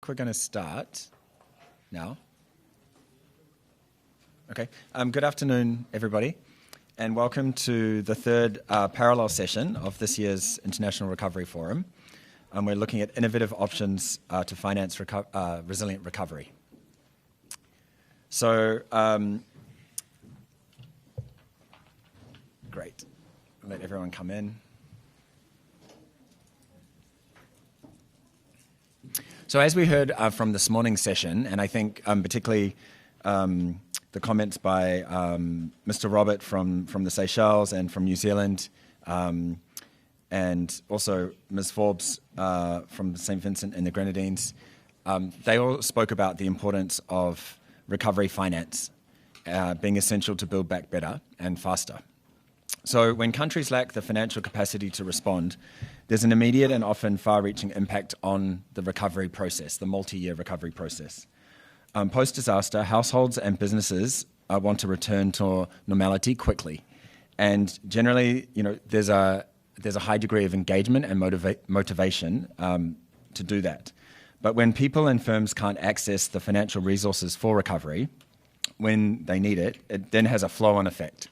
we're going to start now. Okay. Good afternoon, everybody, and welcome to the third parallel session of this year's International Recovery Forum. We're looking at innovative options to finance resilient recovery. So, great. Let everyone come in. So as we heard from this morning's session, and I think particularly the comments by Mr. Robert from the Seychelles and from New Zealand, and also Ms. Forbes from St. Vincent and the Grenadines, they all spoke about the importance of recovery finance being essential to build back better and faster. So when countries lack the financial capacity to respond, there's an immediate and often far-reaching impact on the recovery process, the multi-year recovery process. Post-disaster, households and businesses want to return to normality quickly. And generally, there's a high degree of engagement and motivation to do that. But when people and firms can't access the financial resources for recovery when they need it, it then has a flow-on effect.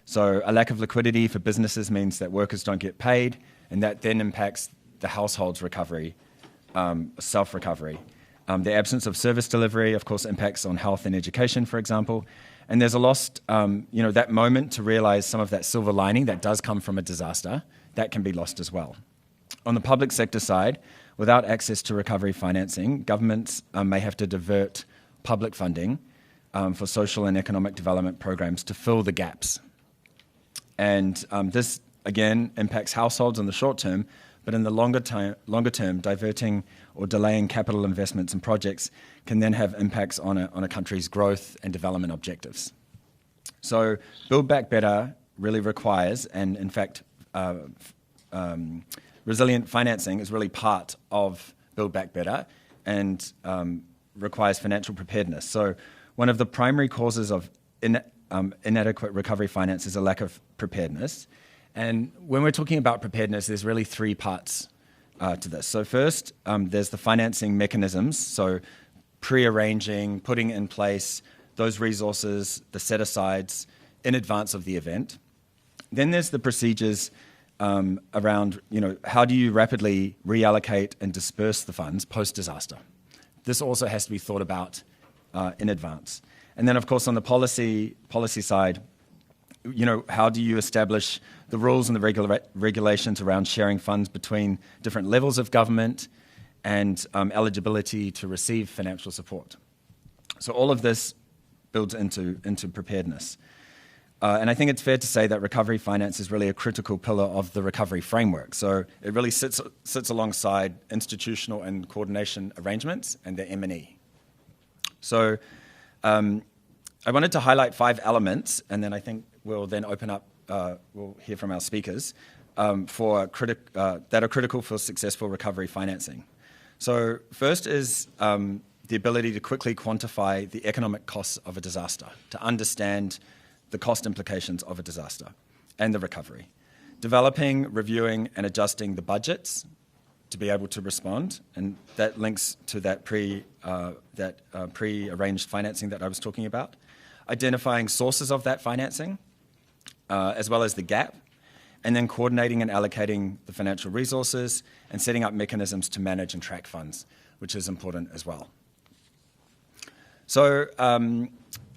So a lack of liquidity for businesses means that workers don't get paid, and that then impacts the household's recovery, self-recovery. The absence of service delivery, of course, impacts on health and education, for example. And there's a lost, that moment to realize some of that silver lining that does come from a disaster, that can be lost as well. On the public sector side, without access to recovery financing, governments may have to divert public funding for social and economic development programs to fill the gaps. And this, again, impacts households in the short term, but in the longer term, diverting or delaying capital investments and projects can then have impacts on a country's growth and development objectives. So Build Back Better really requires, and in fact, resilient financing is really part of Build Back Better and requires financial preparedness. So one of the primary causes of inadequate recovery finance is a lack of preparedness. And when we're talking about preparedness, there's really three parts to this. So first, there's the financing mechanisms, so pre-arranging, putting in place those resources, the set-asides in advance of the event. Then there's the procedures around, how do you rapidly reallocate and disperse the funds post-disaster? This also has to be thought about in advance. And then, of course, on the policy side, how do you establish the rules and the regulations around sharing funds between different levels of government and eligibility to receive financial support? So all of this builds into preparedness. And I think it's fair to say that recovery finance is really a critical pillar of the recovery framework. So it really sits alongside institutional and coordination arrangements and the M&E. So I wanted to highlight 5 elements, and then I think we'll then open up, we'll hear from our speakers, that are critical for successful recovery financing. So first is the ability to quickly quantify the economic costs of a disaster, to understand the cost implications of a disaster and the recovery. Developing, reviewing, and adjusting the budgets to be able to respond, and that links to that pre-arranged financing that I was talking about. Identifying sources of that financing, as well as the gap, and then coordinating and allocating the financial resources and setting up mechanisms to manage and track funds, which is important as well. So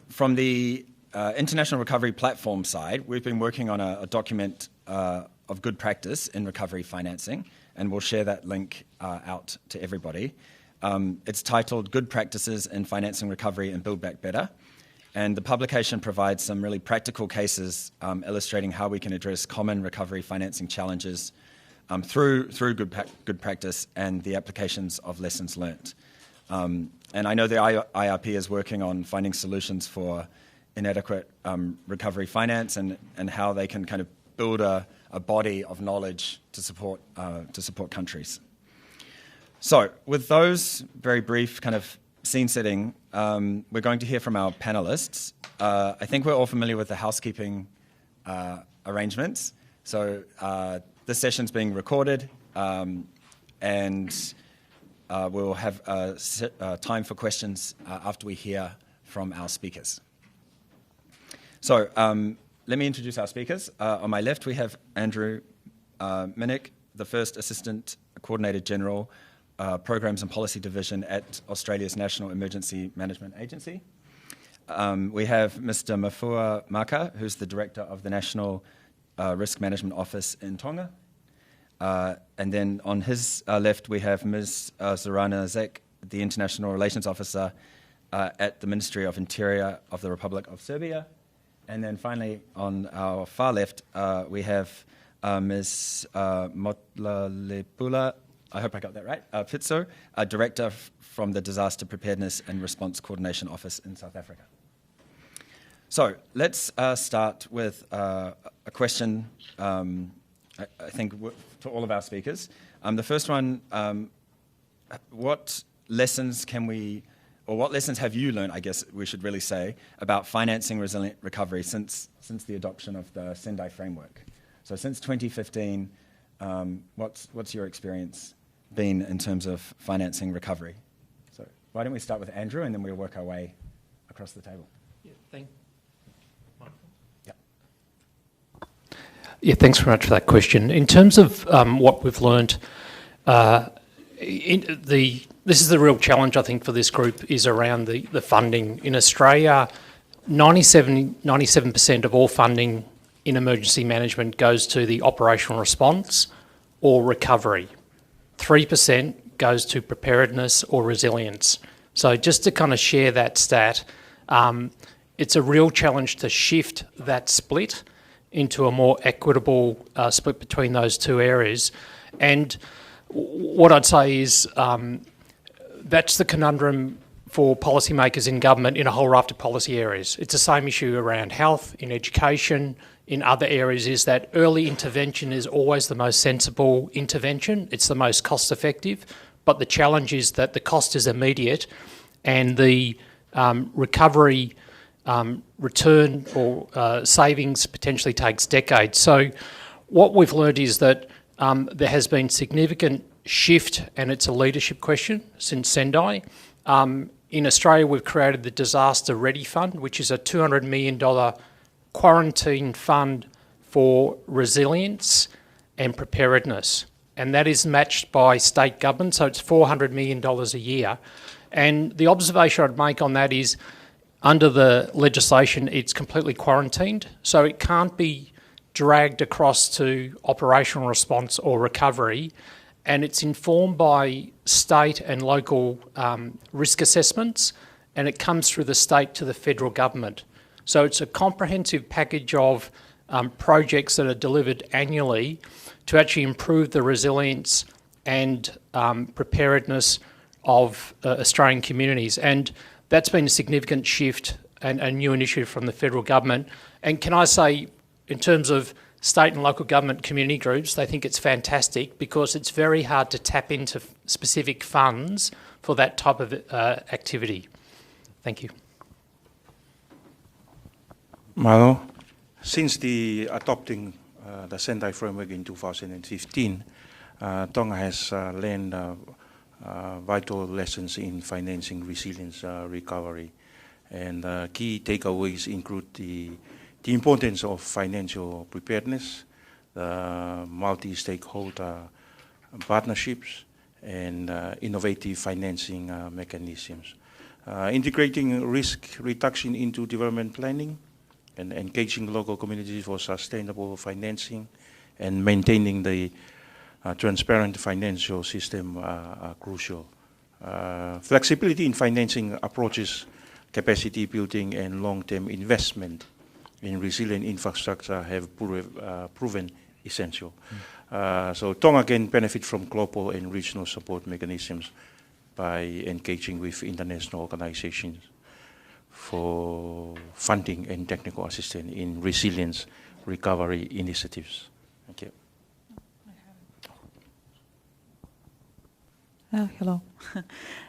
from the International Recovery Platform side, we've been working on a document of good practice in recovery financing, and we'll share that link out to everybody. It's titled Good Practices in Financing Recovery and Build Back Better. And the publication provides some really practical cases illustrating how we can address common recovery financing challenges through good practice and the applications of lessons learnt. And I know the IRP is working on finding solutions for inadequate recovery finance and how they can kind of build a body of knowledge to support countries. So with those very brief kind of scene setting, we're going to hear from our panelists. I think we're all familiar with the housekeeping arrangements. So this session's being recorded, and we'll have time for questions after we hear from our speakers. So let me introduce our speakers. On my left, we have Andrew Minack, the first Assistant Coordinator General, Programs and Policy Division at Australia's National Emergency Management Agency. We have Mr. Mafua Maka, who's the Director of the National Risk Management Office in Tonga. And then on his left, we have Ms. Zorana, the International Relations Officer at the Ministry of Interior of the Republic of Serbia. And then finally, on our far left, we have Ms. Motlalepula, I hope I got that right, Pitso, Director from the Disaster Preparedness and Response Coordination Office in South Africa. So let's start with a question, I think, to all of our speakers. The first one, what lessons have you learned, I guess we should really say, about financing resilient recovery since the adoption of the Sendai framework? So since 2015, what's your experience been in terms of financing recovery? So why don't we start with Andrew, and then we'll work our way across the table. Yeah, thanks very much for that question. In terms of what we've learned, this is the real challenge, I think, for this group, is around the funding. In Australia, 97% of all funding in emergency management goes to the operational response or recovery. 3% goes to preparedness or resilience. So just to kind of share that stat, it's a real challenge to shift that split into a more equitable split between those two areas. And what I'd say is that's the conundrum for policymakers in government in a whole raft of policy areas. It's the same issue around health, in education, in other areas, is that early intervention is always the most sensible intervention. It's the most cost effective, but the challenge is that the cost is immediate and the recovery return or savings potentially takes decades. So what we've learned is that there has been significant shift, and it's a leadership question since Sendai. In Australia, we've created the Disaster Ready Fund, which is a $200 million quarantine fund for resilience and preparedness. And that is matched by state government, so it's $400 million a year. And the observation I'd make on that is, under the legislation, it's completely quarantined, so it can't be dragged across to operational response or recovery, and it's informed by state and local risk assessments, and it comes through the state to the federal government. So it's a comprehensive package of projects that are delivered annually to actually improve the resilience and preparedness of Australian communities. And that's been a significant shift and a new initiative from the federal government. And can I say, in terms of state and local government community groups, they think it's fantastic because it's very hard to tap into specific funds for that type of activity. Thank you. Malo, since the adopting the Sendai framework in 2015, Tonga has learned vital lessons in financing resilience recovery, and key takeaways include the importance of financial preparedness, multi-stakeholder partnerships, and innovative financing mechanisms, integrating risk reduction into development planning, and engaging local communities for sustainable financing, and maintaining the transparent financial system are crucial. Flexibility in financing approaches, capacity building, and long-term investment in resilient infrastructure have proven essential. So Tonga can benefit from global and regional support mechanisms by engaging with international organizations for funding and technical assistance in resilience recovery initiatives. Thank you. Hello.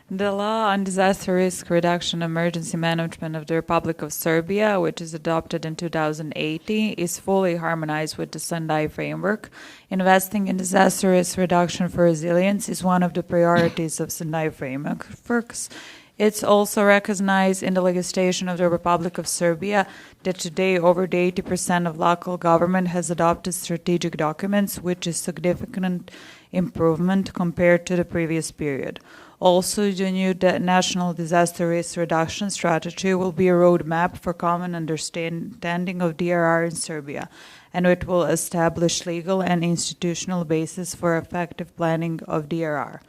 The law on disaster risk reduction emergency management of the Republic of Serbia, which is adopted in 2018, is fully harmonized with the Sendai framework. Investing in disaster risk reduction for resilience is one of the priorities of Sendai frameworks. It's also recognized in the legislation of the Republic of Serbia that today over 80% of local government has adopted strategic documents, which is significant improvement compared to the previous period. Also, the new National Disaster Risk Reduction Strategy will be a roadmap for common understanding of DRR in Serbia, and it will establish legal and institutional basis for effective planning of DRR.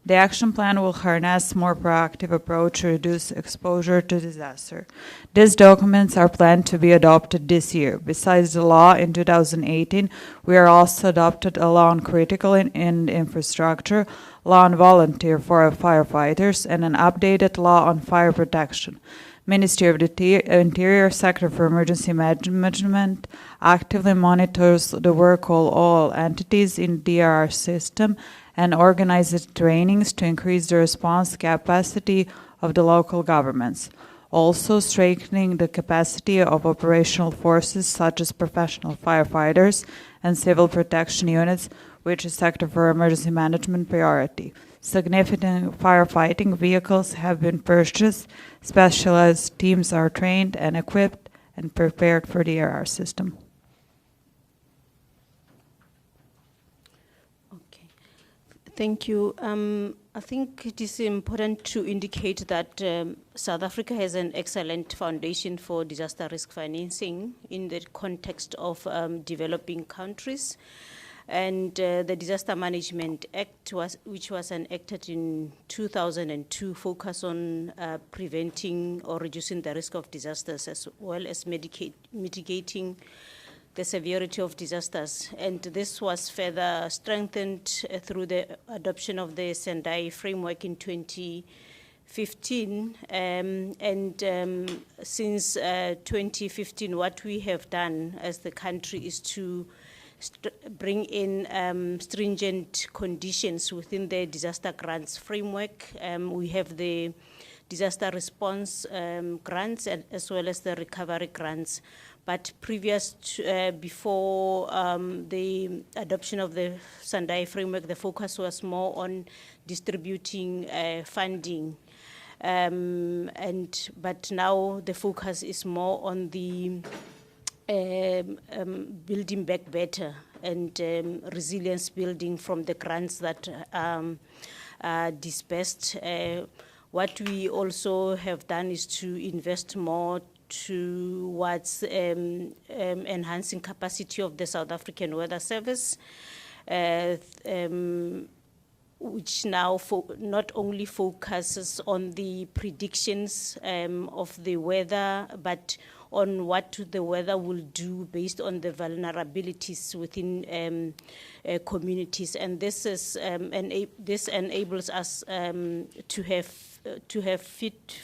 The action plan will harness more proactive approach to reduce exposure to disaster. These documents are planned to be adopted this year. Besides the law in 2018, we are also adopted a law on critical and infrastructure, law on volunteer for firefighters, and an updated law on fire protection. Ministry of the Interior Sector for Emergency Management actively monitors the work of all entities in the DRR system and organizes trainings to increase the response capacity of the local governments. Also strengthening the capacity of operational forces such as professional firefighters and civil protection units, which is Sector for Emergency Management priority. Significant firefighting vehicles have been purchased, specialized teams are trained and equipped and prepared for the DRR system. Okay, thank you. I think it is important to indicate that South Africa has an excellent foundation for disaster risk financing in the context of developing countries. And the Disaster Management Act, which was enacted in 2002, focused on preventing or reducing the risk of disasters as well as mitigating the severity of disasters. And this was further strengthened through the adoption of the Sendai framework in 2015. Since 2015, what we have done as the country is to bring in stringent conditions within the disaster grants framework. We have the disaster response grants as well as the recovery grants. But before the adoption of the Sendai framework, the focus was more on distributing funding. But now the focus is more on the building back better and resilience building from the grants that are dispersed. What we also have done is to invest more towards enhancing capacity of the South African Weather Service, which now not only focuses on the predictions of the weather, but on what the weather will do based on the vulnerabilities within communities, and this is this enables us to have fit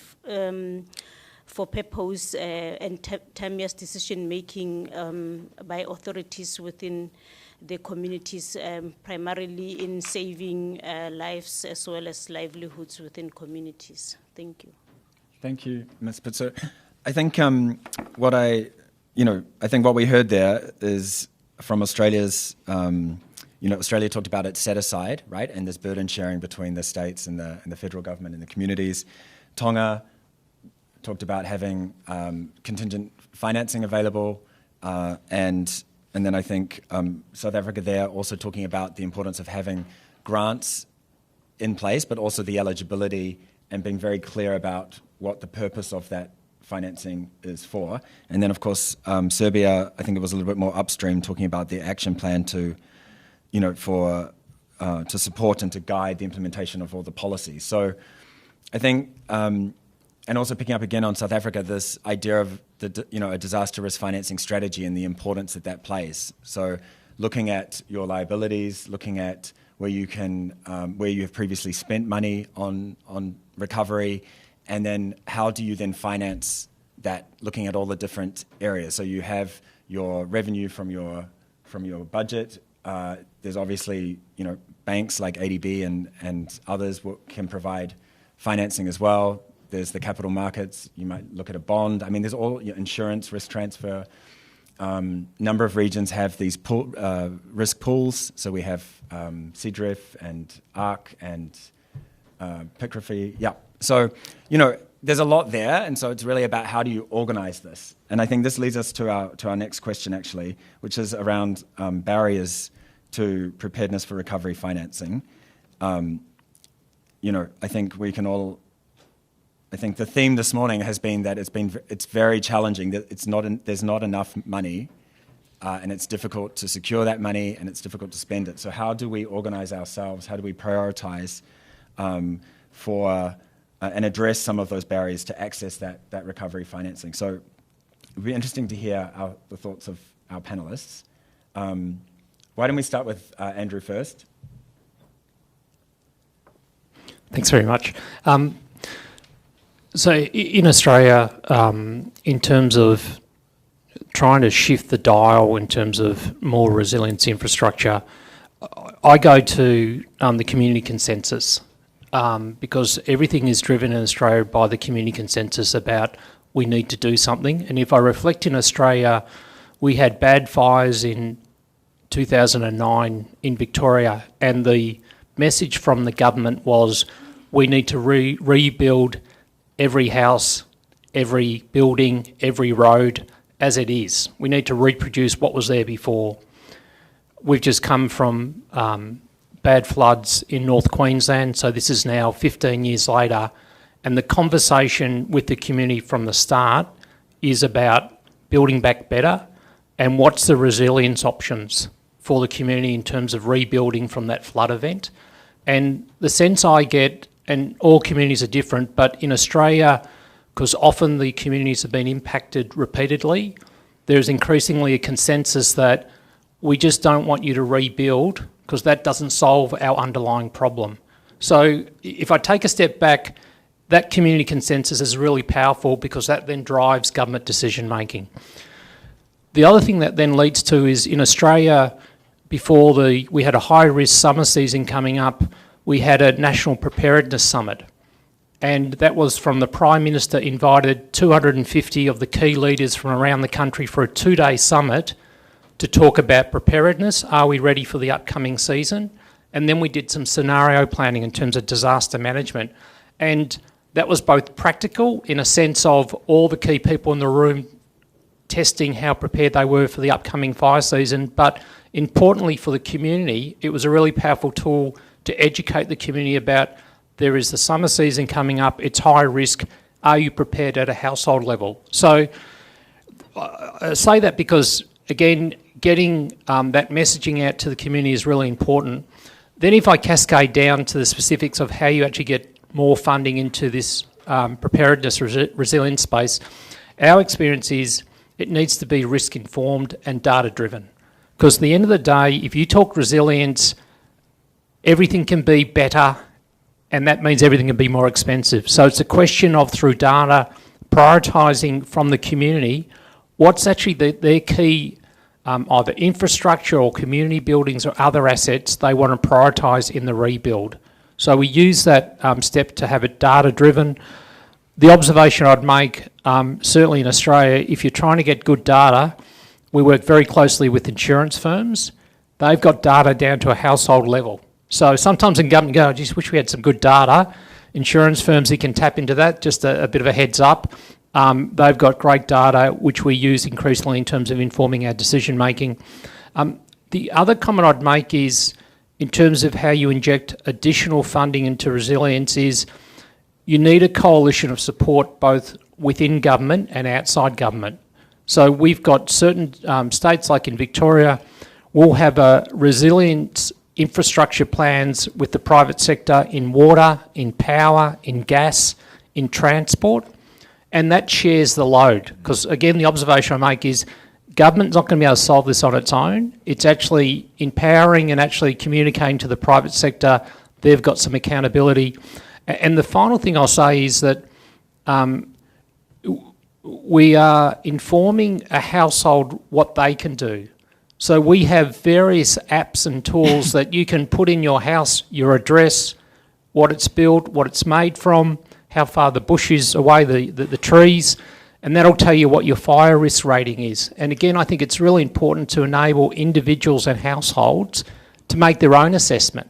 for purpose and timeous decision making by authorities within the communities, primarily in saving lives as well as livelihoods within communities. Thank you. Thank you, Ms. Pitso. I think what we heard there is from Australia's, Australia talked about its set aside, right, and this burden sharing between the states and the federal government and the communities. Tonga talked about having contingent financing available, and then I think South Africa there also talking about the importance of having grants in place, but also the eligibility and being very clear about what the purpose of that financing is for. And then, of course, Serbia, I think it was a little bit more upstream, talking about the action plan to support and to guide the implementation of all the policies. So I think, and also picking up again on South Africa, this idea of a disaster risk financing strategy and the importance that plays. So looking at your liabilities, looking at where you have previously spent money on recovery, and then how do you then finance that, looking at all the different areas. So you have your revenue from your budget, there's obviously, banks like ADB and others can provide financing as well. There's the capital markets. You might look at a bond. I mean, there's all insurance, risk transfer. Number of regions have these risk pools. So we have CDRIF and ARC and Picraphy. Yeah. So, there's a lot there. And so it's really about how do you organize this? And I think this leads us to our next question, actually, which is around barriers to preparedness for recovery financing. I think we can all... I think the theme this morning has been that it's very challenging, that there's not enough money, and it's difficult to secure that money, and it's difficult to spend it. So how do we organize ourselves? How do we prioritize and address some of those barriers to access that recovery financing? So it would be interesting to hear the thoughts of our panelists. Why don't we start with Andrew first? Thanks very much. So in Australia, in terms of trying to shift the dial in terms of more resilience infrastructure, I go to the community consensus because everything is driven in Australia by the community consensus about we need to do something. And if I reflect in Australia, we had bad fires in 2009 in Victoria, and the message from the government was we need to rebuild every house, every building, every road as it is. We need to reproduce what was there before. We've just come from bad floods in North Queensland, so this is now 15 years later, and the conversation with the community from the start is about building back better and what's the resilience options for the community in terms of rebuilding from that flood event. And the sense I get, and all communities are different, but in Australia, because often the communities have been impacted repeatedly, there's increasingly a consensus that we just don't want you to rebuild because that doesn't solve our underlying problem. So if I take a step back, that community consensus is really powerful because that then drives government decision making. The other thing that then leads to is in Australia, before we had a high risk summer season coming up, we had a National Preparedness Summit, and that was from the Prime Minister invited 250 of the key leaders from around the country for a 2-day summit to talk about preparedness. Are we ready for the upcoming season? And then we did some scenario planning in terms of disaster management. And that was both practical in a sense of all the key people in the room testing how prepared they were for the upcoming fire season, but importantly for the community, it was a really powerful tool to educate the community about there is the summer season coming up, it's high risk, are you prepared at a household level? So I say that because, again, getting that messaging out to the community is really important. Then if I cascade down to the specifics of how you actually get more funding into this preparedness resilience space, our experience is it needs to be risk informed and data driven. Because at the end of the day, if you talk resilience, everything can be better, and that means everything can be more expensive. So it's a question of, through data, prioritising from the community what's actually their key either infrastructure or community buildings or other assets they want to prioritise in the rebuild. So we use that step to have it data-driven. The observation I'd make, certainly in Australia, if you're trying to get good data, we work very closely with insurance firms. They've got data down to a household level. So sometimes in government go, I just wish we had some good data. Insurance firms, you can tap into that, just a bit of a heads up. They've got great data, which we use increasingly in terms of informing our decision making. The other comment I'd make is, in terms of how you inject additional funding into resilience, is you need a coalition of support both within government and outside government. So we've got certain states, like in Victoria, will have a resilience infrastructure plans with the private sector in water, in power, in gas, in transport, and that shares the load. Because again, the observation I make is government's not going to be able to solve this on its own. It's actually empowering and actually communicating to the private sector. They've got some accountability. And the final thing I'll say is that we are informing a household what they can do. So we have various apps and tools that you can put in your house, your address, what it's built, what it's made from, how far the bush is away, the trees, and that'll tell you what your fire risk rating is. And again, I think it's really important to enable individuals and households to make their own assessment.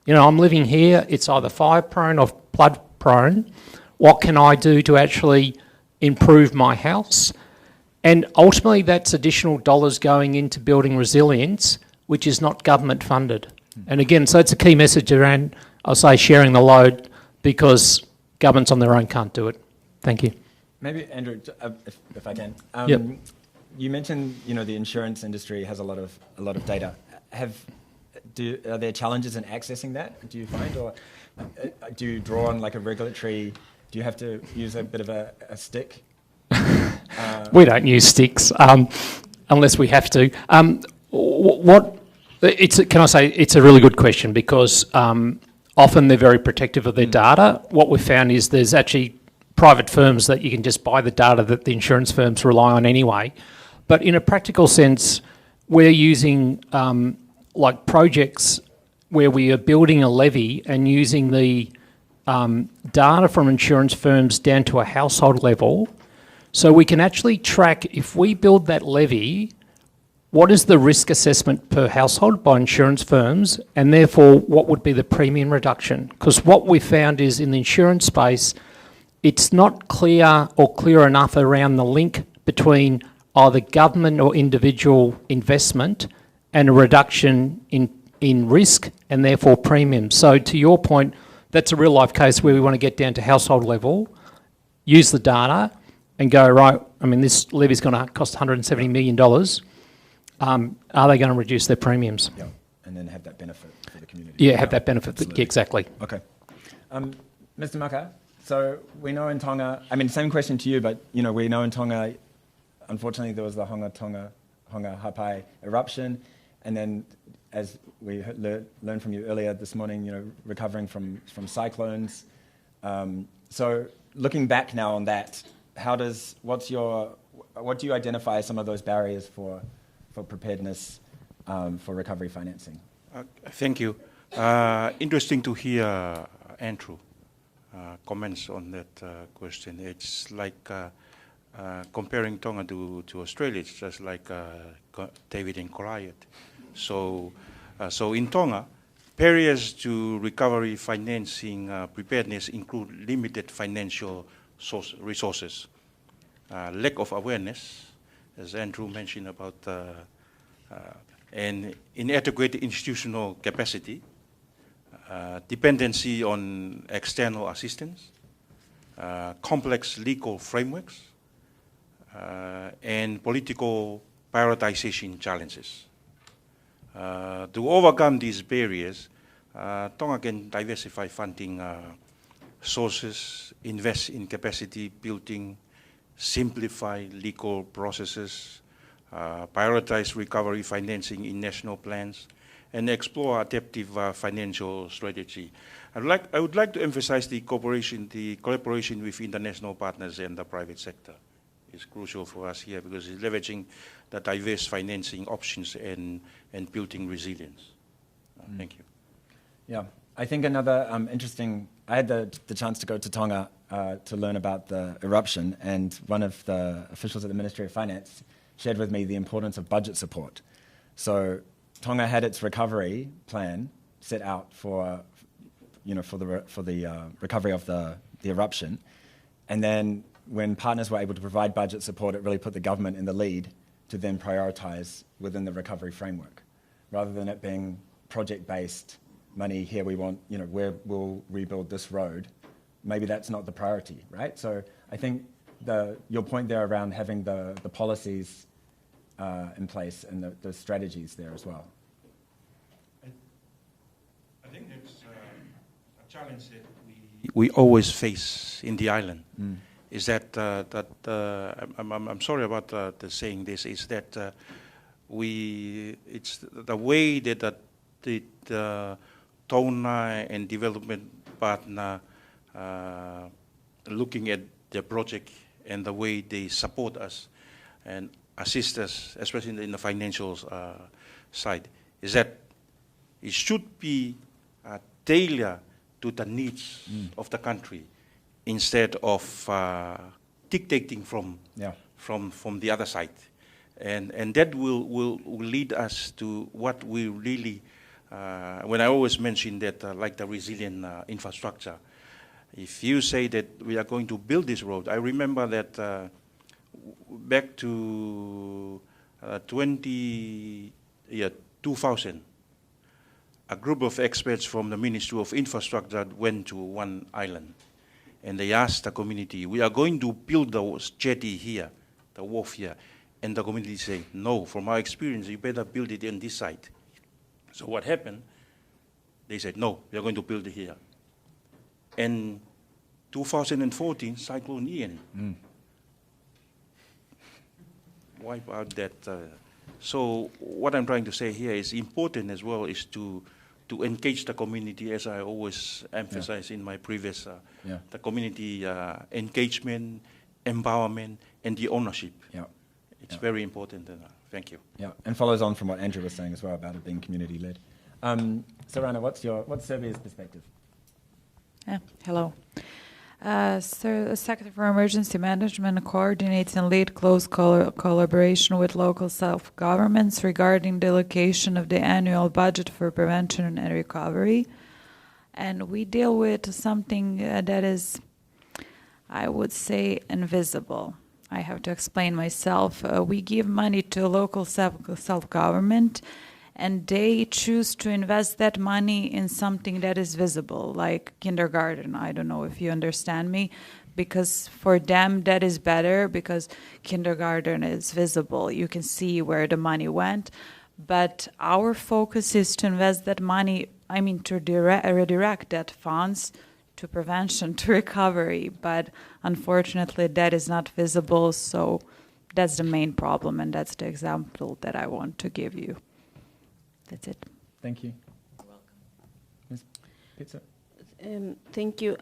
You know, I'm living here, it's either fire prone or flood prone. What can I do to actually improve my house? And ultimately that's additional dollars going into building resilience, which is not government funded. And again, so it's a key message around, I'll say, sharing the load, because governments on their own can't do it. Thank you. Maybe, Andrew, if I can. Yep. You mentioned, you know, the insurance industry has a lot of data. Are there challenges in accessing that, do you find, or do you draw on like a regulatory? Do you have to use a bit of a stick? We don't use sticks unless we have to. Can I say it's a really good question, because often they're very protective of their data. What we've found is there's actually private firms that you can just buy the data that the insurance firms rely on anyway. But in a practical sense, we're using like projects where we are building a levy and using the data from insurance firms down to a household level. So we can actually track, if we build that levy, what is the risk assessment per household by insurance firms, and therefore what would be the premium reduction? Because what we found is in the insurance space, it's not clear or clear enough around the link between either government or individual investment and a reduction in risk and therefore premium. So to your point, that's a real life case where we want to get down to household level, use the data and go, right, I mean, this levy's going to cost $170 million. Are they going to reduce their premiums? Yeah, and then have that benefit for the community. Yeah, have that benefit. Yeah, exactly. Okay. Mr. Maka, so we know in Tonga, I mean, same question to you, but, you know, we know in Tonga, unfortunately, there was the Honga Hapai eruption, and then, as we learned from you earlier this morning, you know, recovering from cyclones. So looking back now on that, what do you identify as some of those barriers for preparedness for recovery financing? Thank you. Interesting to hear Andrew comments on that question. It's like comparing Tonga to Australia. It's just like David and Goliath. So in Tonga, barriers to recovery financing preparedness include limited financial resources, lack of awareness, as Andrew mentioned about, and inadequate institutional capacity, dependency on external assistance, complex legal frameworks, and political prioritization challenges. To overcome these barriers, Tonga can diversify funding sources, invest in capacity building, simplify legal processes, prioritize recovery financing in national plans, and explore adaptive financial strategy. I would like to emphasize the collaboration with international partners and the private sector is crucial for us here, because it's leveraging the diverse financing options and building resilience. Thank you. Yeah, I think another interesting, I had the chance to go to Tonga to learn about the eruption, and one of the officials at the Ministry of Finance shared with me the importance of budget support. So Tonga had its recovery plan set out for the recovery of the eruption, and then when partners were able to provide budget support, it really put the government in the lead to then prioritise within the recovery framework, rather than it being project-based money. Here we want, you know, where we'll rebuild this road. Maybe that's not the priority, right? So I think your point there around having the policies in place and the strategies there as well. I think it's a challenge that we always face in the island. Is that I'm sorry about the saying this, is that it's the way that the Tonga and development partner looking at the project and the way they support us. And assist us, especially in the financial side, is that it should be tailored to the needs of the country instead of dictating from the other side. And that will lead us to what we really, when I always mention that, like the resilient infrastructure. If you say that we are going to build this road, I remember that back to 2000, a group of experts from the Ministry of Infrastructure went to one island, and they asked the community, we are going to build the jetty here, the wharf here. And the community said, no, from our experience, you better build it in this site. So what happened? They said, no, we are going to build it here. And 2014, Cyclone Ian wiped out that. So what I'm trying to say here is important as well is to engage the community, as I always emphasize in my previous, the community engagement, empowerment, and the ownership. It's very important. Thank you. Yeah, and follows on from what Andrew was saying as well about it being community-led. Zorana, what's Serbia's perspective? Hello. So the Secretary for Emergency Management coordinates and lead close collaboration with local self-governments regarding the allocation of the annual budget for prevention and recovery. And we deal with something that is, I would say, invisible. I have to explain myself. We give money to local self-government, and they choose to invest that money in something that is visible, like kindergarten. I don't know if you understand me, because for them that is better, because kindergarten is visible. You can see where the money went. But our focus is to invest that money, to redirect that funds to prevention, to recovery. But unfortunately, that is not visible, so that's the main problem, and that's the example that I want to give you. That's it. Thank you. You're welcome. Ms. Pitso. Thank you.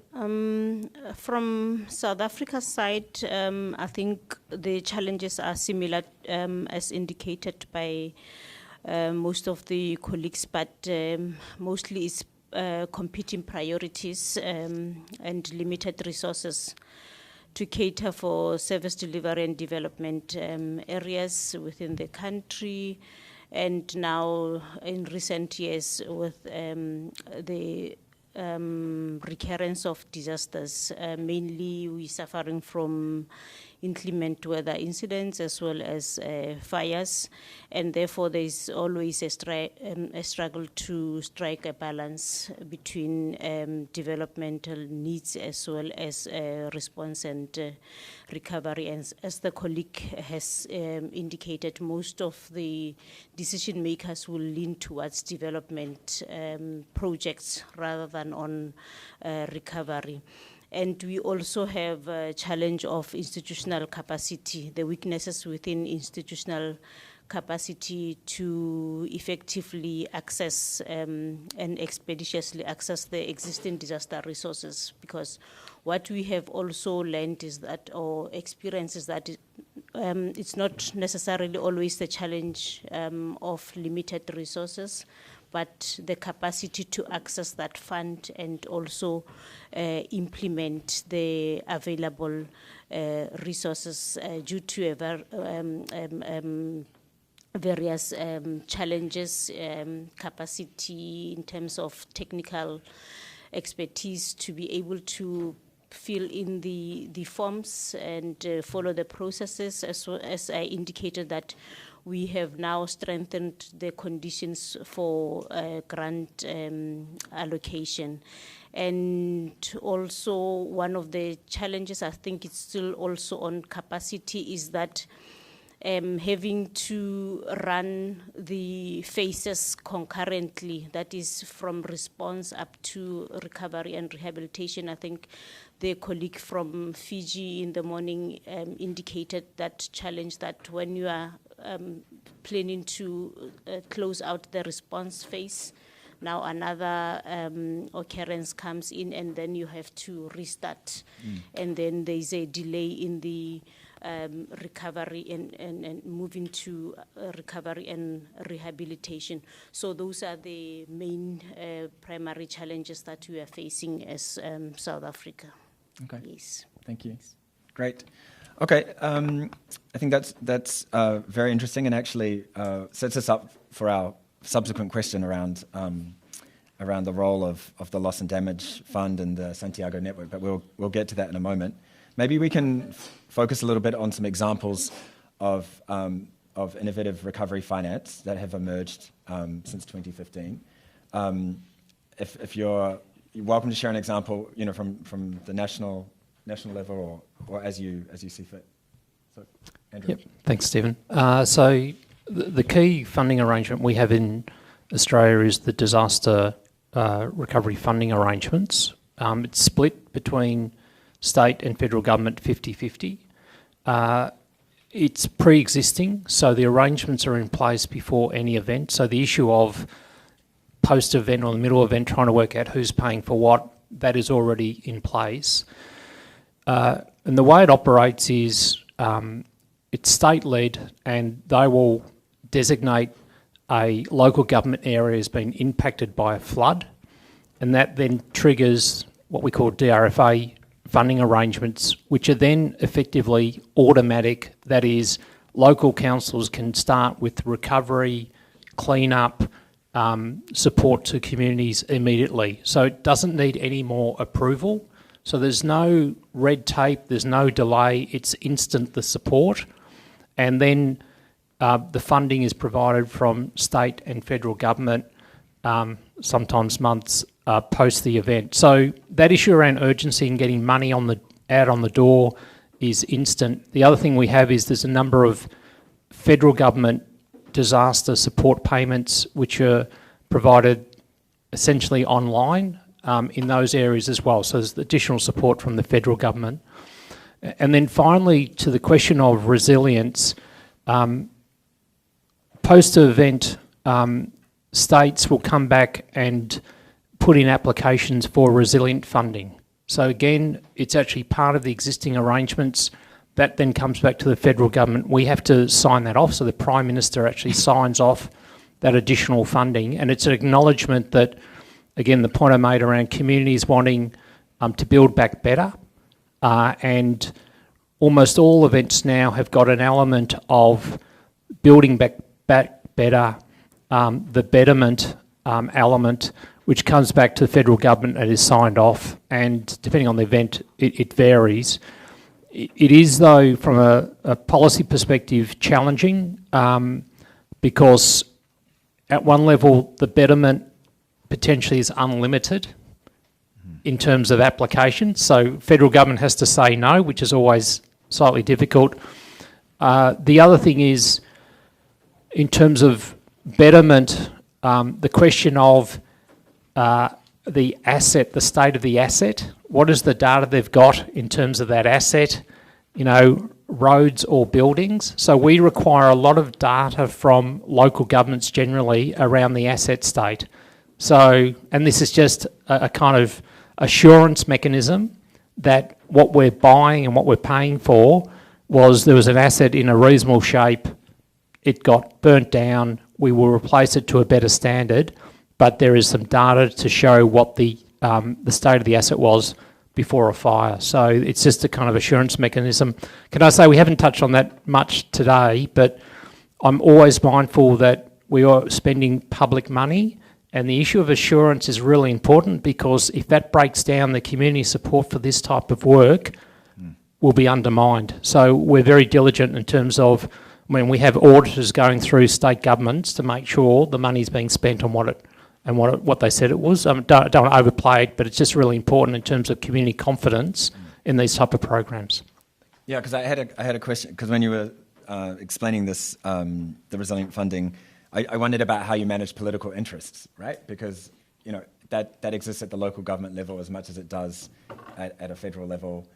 From South Africa's side, I think the challenges are similar as indicated by most of the colleagues, but mostly it's competing priorities and limited resources to cater for service delivery and development areas within the country. And now, in recent years, with the recurrence of disasters, mainly we're suffering from inclement weather incidents as well as fires, and therefore there is always a struggle to strike a balance between developmental needs as well as response and recovery. And as the colleague has indicated, most of the decision makers will lean towards development projects rather than on recovery. And we also have a challenge of institutional capacity, the weaknesses within institutional capacity to effectively access and expeditiously access the existing disaster resources. Because what we have also learned is that, or experience is that it's not necessarily always the challenge of limited resources, but the capacity to access that fund and also implement the available resources due to various challenges, capacity in terms of technical expertise to be able to fill in the forms and follow the processes, as well as I indicated that we have now strengthened the conditions for grant allocation. And also one of the challenges, I think it's still also on capacity, is that having to run the phases concurrently, that is from response up to recovery and rehabilitation. I think the colleague from Fiji in the morning indicated that challenge, that when you are planning to close out the response phase, now another occurrence comes in and then you have to restart. And then there's a delay in the recovery and moving to recovery and rehabilitation. So those are the main primary challenges that we are facing as South Africa. Okay. Yes. Thank you. Great. Okay, I think that's very interesting and actually sets us up for our subsequent question around the role of the Loss and Damage Fund and the Santiago Network, but we'll get to that in a moment. Maybe we can focus a little bit on some examples of innovative recovery finance that have emerged since 2015. If you're welcome to share an example, from the national level or as you see fit. So, Andrew. Yep. Thanks, Stephen. So the key funding arrangement we have in Australia is the disaster recovery funding arrangements. It's split between state and federal government 50-50. It's pre-existing, so the arrangements are in place before any event. So the issue of post-event or the middle event trying to work out who's paying for what, that is already in place. And the way it operates is it's state-led, and they will designate a local government area as being impacted by a flood, and that then triggers what we call DRFA funding arrangements, which are then effectively automatic. That is, local councils can start with recovery, clean-up, support to communities immediately. So it doesn't need any more approval. So there's no red tape, there's no delay, it's instant, the support. And then the funding is provided from state and federal government, sometimes months post the event. So that issue around urgency and getting money out on the door is instant. The other thing we have is there's a number of federal government disaster support payments which are provided essentially online in those areas as well. So there's additional support from the federal government. And then finally, to the question of resilience, post-event states will come back and put in applications for resilient funding. So again, it's actually part of the existing arrangements. That then comes back to the federal government. We have to sign that off, so the Prime Minister actually signs off that additional funding, and it's an acknowledgement that, again, the point I made around communities wanting to build back better, and almost all events now have got an element of building back better, the betterment element, which comes back to the federal government and is signed off, and depending on the event, it varies. It is, though, from a policy perspective, challenging because at one level, the betterment potentially is unlimited in terms of applications. So federal government has to say no, which is always slightly difficult. The other thing is, in terms of betterment, the question of the asset, the state of the asset, what is the data they've got in terms of that asset, roads or buildings. So we require a lot of data from local governments generally around the asset state. So, and this is just a kind of assurance mechanism that what we're buying and what we're paying for there was an asset in a reasonable shape, it got burnt down, we will replace it to a better standard, but there is some data to show what the state of the asset was before a fire. So it's just a kind of assurance mechanism. Can I say we haven't touched on that much today, but I'm always mindful that we are spending public money, and the issue of assurance is really important, because if that breaks down, the community support for this type of work will be undermined. So we're very diligent in terms of when we have auditors going through state governments to make sure the money's being spent on what they said it was. Don't want to overplay it, but it's just really important in terms of community confidence in these type of programs. Yeah, because I had a question, because when you were explaining this, the resilient funding, I wondered about how you manage political interests, right? Because that exists at the local government level as much as it does at a federal level,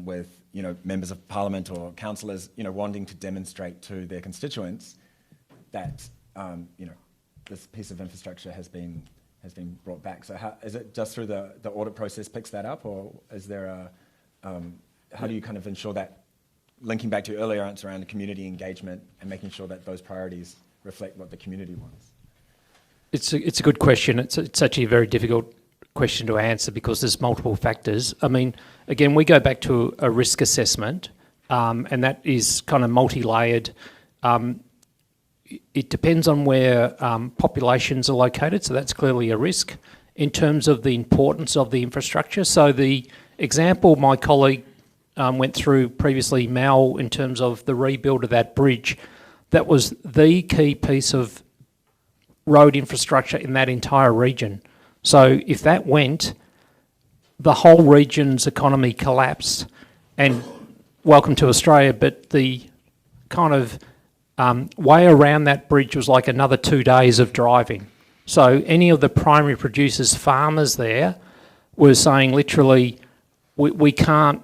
with members of parliament or councillors wanting to demonstrate to their constituents that this piece of infrastructure has been brought back. So how, is it just through the audit process picks that up, or is there how do you kind of ensure that linking back to your earlier answer around community engagement and making sure that those priorities reflect what the community wants? It's a good question. It's actually a very difficult question to answer because there's multiple factors. I mean, again, we go back to a risk assessment, and that is kind of multi-layered. It depends on where populations are located, so that's clearly a risk. In terms of the importance of the infrastructure, so the example my colleague went through previously, Mal, in terms of the rebuild of that bridge, that was the key piece of road infrastructure in that entire region. So if that went, the whole region's economy collapsed. And welcome to Australia, but the kind of way around that bridge was like another 2 days of driving. So any of the primary producers, farmers there, were saying literally, we can't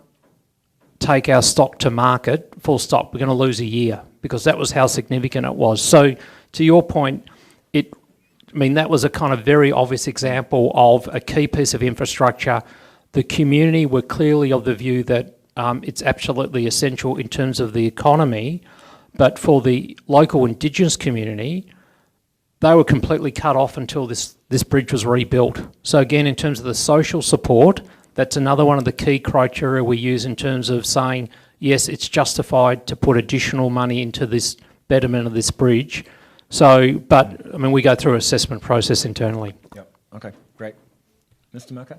take our stock to market, full stop, we're going to lose a year, because that was how significant it was. So to your point, that was a kind of very obvious example of a key piece of infrastructure. The community were clearly of the view that it's absolutely essential in terms of the economy, but for the local Indigenous community, they were completely cut off until this bridge was rebuilt. So again, in terms of the social support, that's another one of the key criteria we use in terms of saying, yes, it's justified to put additional money into this betterment of this bridge. So, but, we go through an assessment process internally. Yep. Okay, great. Mr. Maka,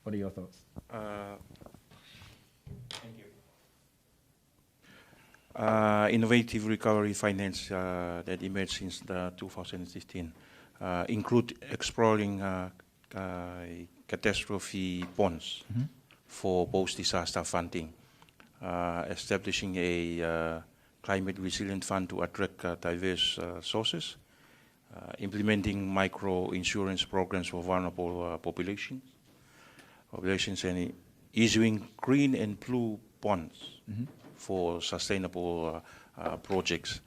what are your thoughts? Thank you. Innovative recovery finance that emerged since 2016 include exploring catastrophe bonds for post-disaster funding, establishing a climate resilient fund to attract diverse sources, implementing micro insurance programs for vulnerable populations, and issuing green and blue bonds for sustainable projects,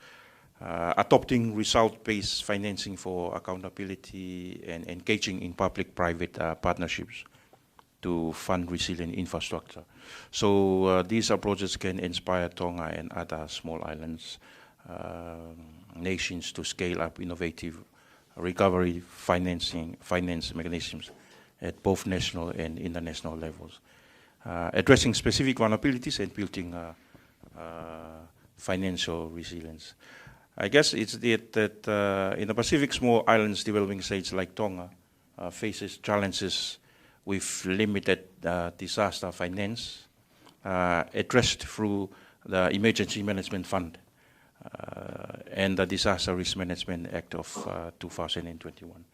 adopting result-based financing for accountability, and engaging in public-private partnerships to fund resilient infrastructure. So these approaches can inspire Tonga and other small islands, nations to scale up innovative recovery finance mechanisms at both national and international levels, addressing specific vulnerabilities and building financial resilience. I guess it's that in the Pacific, small islands developing states like Tonga faces challenges with limited disaster finance addressed through the Emergency Management Fund and the Disaster Risk Management Act of 2021.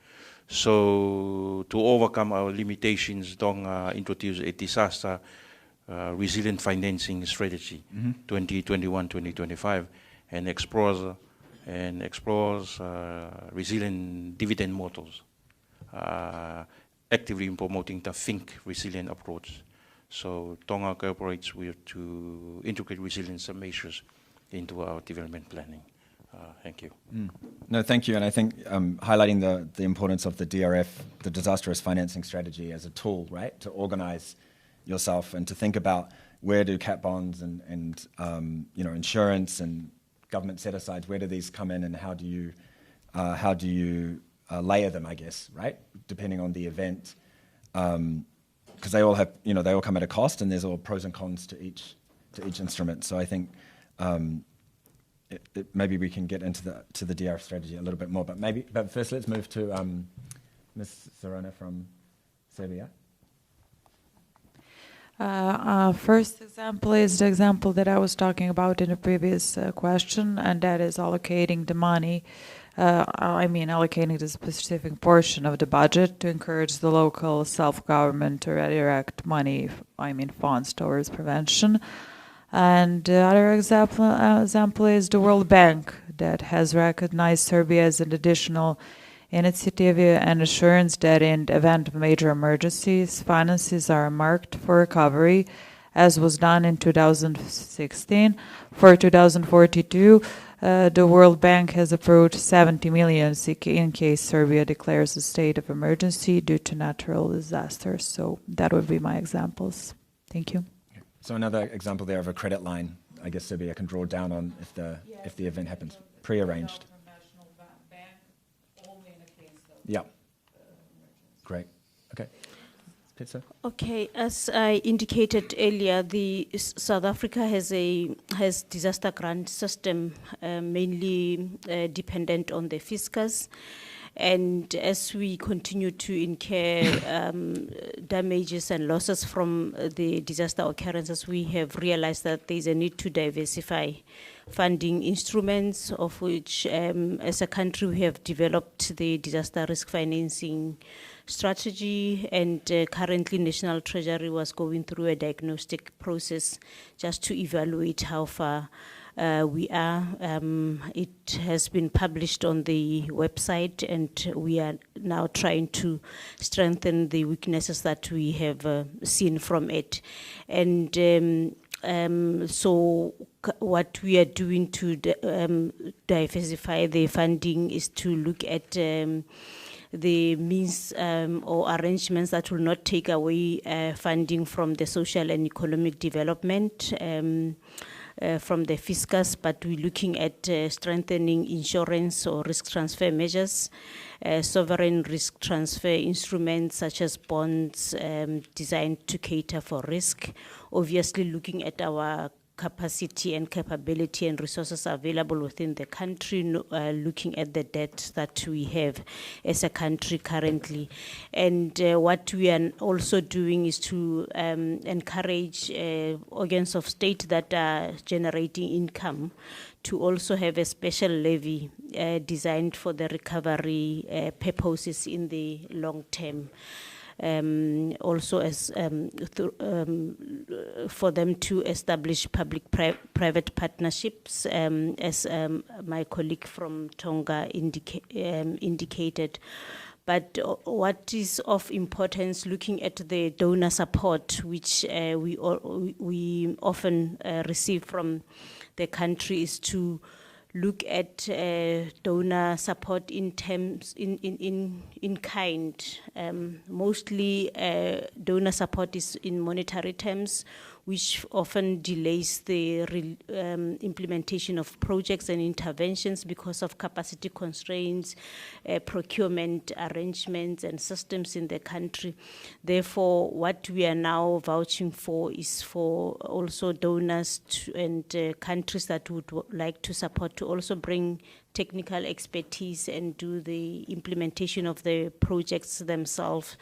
So to overcome our limitations, Tonga introduced a disaster resilient financing strategy 2021-2025 and explores resilient dividend models, actively promoting the Think Resilient approach. So Tonga cooperates to integrate resilience measures into our development planning. Thank you. No, thank you. And I think highlighting the importance of the DRF, the disaster risk financing strategy, as a tool, right, to organize yourself and to think about where do cat bonds and insurance and government set-asides, where do these come in, and how do you layer them, I guess, right, depending on the event, because they all have, they all come at a cost, and there's all pros and cons to each instrument. So I think maybe we can get into the DRF strategy a little bit more, but first let's move to Ms. Zorana from Serbia. First example is the example that I was talking about in the previous question, and that is allocating the money. Allocating the specific portion of the budget to encourage the local self-government to redirect money, funds towards prevention. And the other example is the World Bank that has recognized Serbia as an additional initiative and assurance that in the event of major emergencies, finances are marked for recovery, as was done in 2016. For 2042, the World Bank has approved 70 million in case Serbia declares a state of emergency due to natural disasters. So that would be my examples. Thank you. So another example there of a credit line, I guess Serbia can draw down on if the event happens, pre-arranged. Yeah. Great. Okay. Pitso? Okay, as I indicated earlier, South Africa has disaster grant system mainly dependent on the fiscus. And as we continue to incur damages and losses from the disaster occurrences, we have realized that there is a need to diversify funding instruments, of which, as a country, we have developed the disaster risk financing strategy, and currently National Treasury was going through a diagnostic process just to evaluate how far we are. It has been published on the website, and we are now trying to strengthen the weaknesses that we have seen from it. And so what we are doing to diversify the funding is to look at the means or arrangements that will not take away funding from the social and economic development from the fiscus, but we're looking at strengthening insurance or risk transfer measures, sovereign risk transfer instruments such as bonds designed to cater for risk, obviously looking at our capacity and capability and resources available within the country, looking at the debt that we have as a country currently. And what we are also doing is to encourage organs of state that are generating income to also have a special levy designed for the recovery purposes in the long term. Also as for them to establish public-private partnerships, as my colleague from Tonga indicated. But what is of importance, looking at the donor support, which we often receive from the country, is to look at donor support in terms in kind. Mostly donor support is in monetary terms, which often delays the implementation of projects and interventions because of capacity constraints, procurement arrangements and systems in the country. Therefore, what we are now vouching for is for also donors and countries that would like to support to also bring technical expertise and do the implementation of the projects themselves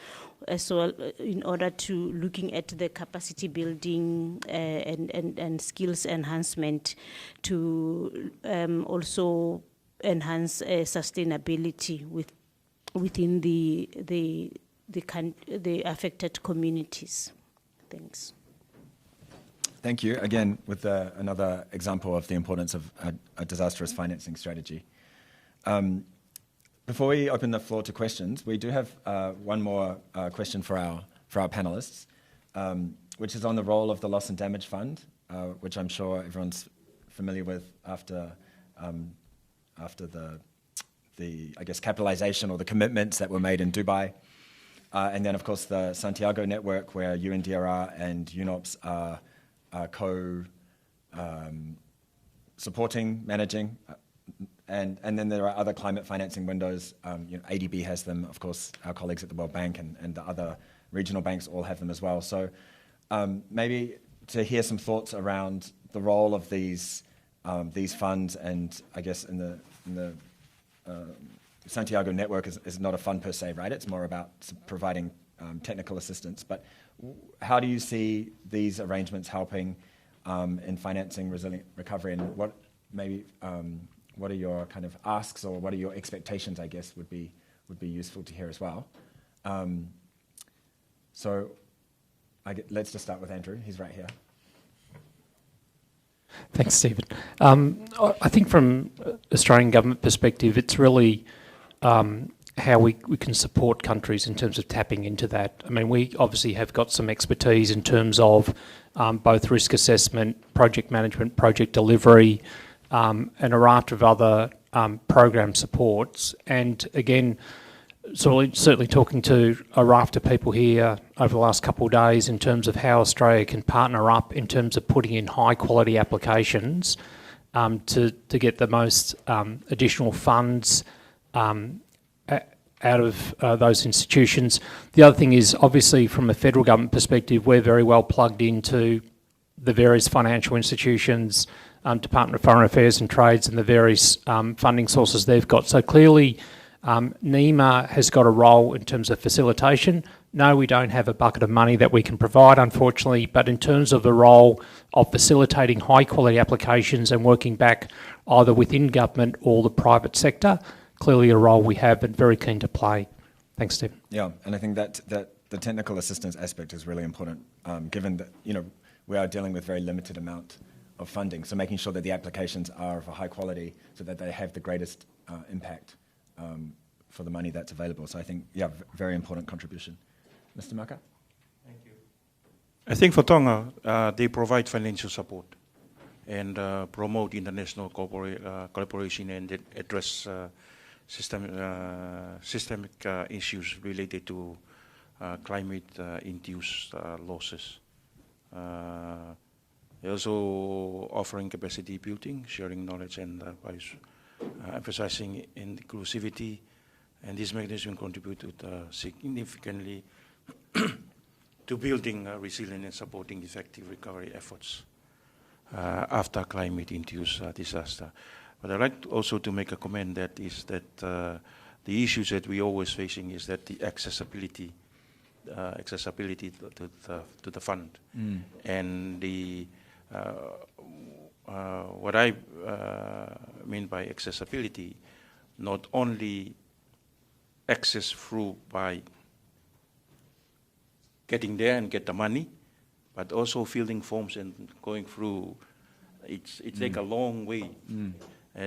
as well, in order to looking at the capacity building and skills enhancement to also enhance sustainability within the affected communities. Thanks. Thank you. Again, with another example of the importance of a disaster risk financing strategy. Before we open the floor to questions, we do have one more question for our panelists, which is on the role of the Loss and Damage Fund, which I'm sure everyone's familiar with after the I guess capitalization or the commitments that were made in Dubai, and then of course the Santiago network, where UNDRR and UNOPS are supporting, managing, and then there are other climate financing windows. ADB has them, of course, our colleagues at the World Bank and the other regional banks all have them as well. So maybe to hear some thoughts around the role of these funds, and I guess in the Santiago network is not a fund per se, right? It's more about providing technical assistance. But how do you see these arrangements helping in financing resilient recovery, and what are your kind of asks, or what are your expectations, I guess, would be useful to hear as well. So let's just start with Andrew. He's right here. Thanks, Stephen. I think from Australian government perspective, it's really how we can support countries in terms of tapping into that. I mean, we obviously have got some expertise in terms of both risk assessment, project management, project delivery, and a raft of other program supports. And again, certainly talking to a raft of people here over the last couple of days in terms of how Australia can partner up in terms of putting in high quality applications to get the most additional funds out of those institutions. The other thing is, obviously, from a federal government perspective, we're very well plugged into the various financial institutions, Department of Foreign Affairs and Trades, and the various funding sources they've got. So clearly, NEMA has got a role in terms of facilitation. No, we don't have a bucket of money that we can provide, unfortunately, but in terms of the role of facilitating high quality applications and working back either within government or the private sector, clearly a role we have and very keen to play. Thanks, Stephen. Yeah, and I think that the technical assistance aspect is really important, given that we are dealing with very limited amount of funding. So making sure that the applications are of a high quality so that they have the greatest impact for the money that's available. So I think, yeah, very important contribution. Mr. Maka? Thank you. I think for Tonga, they provide financial support and promote international collaboration and address systemic issues related to climate-induced losses. They're also offering capacity building, sharing knowledge, and emphasizing inclusivity. And this mechanism contributed significantly to building resilient and supporting effective recovery efforts after climate-induced disaster. But I'd like also to make a comment that the issues that we're always facing is that the accessibility to the fund, and what I mean by accessibility, not only access through by getting there and get the money, but also filling forms and going through. It takes a long way.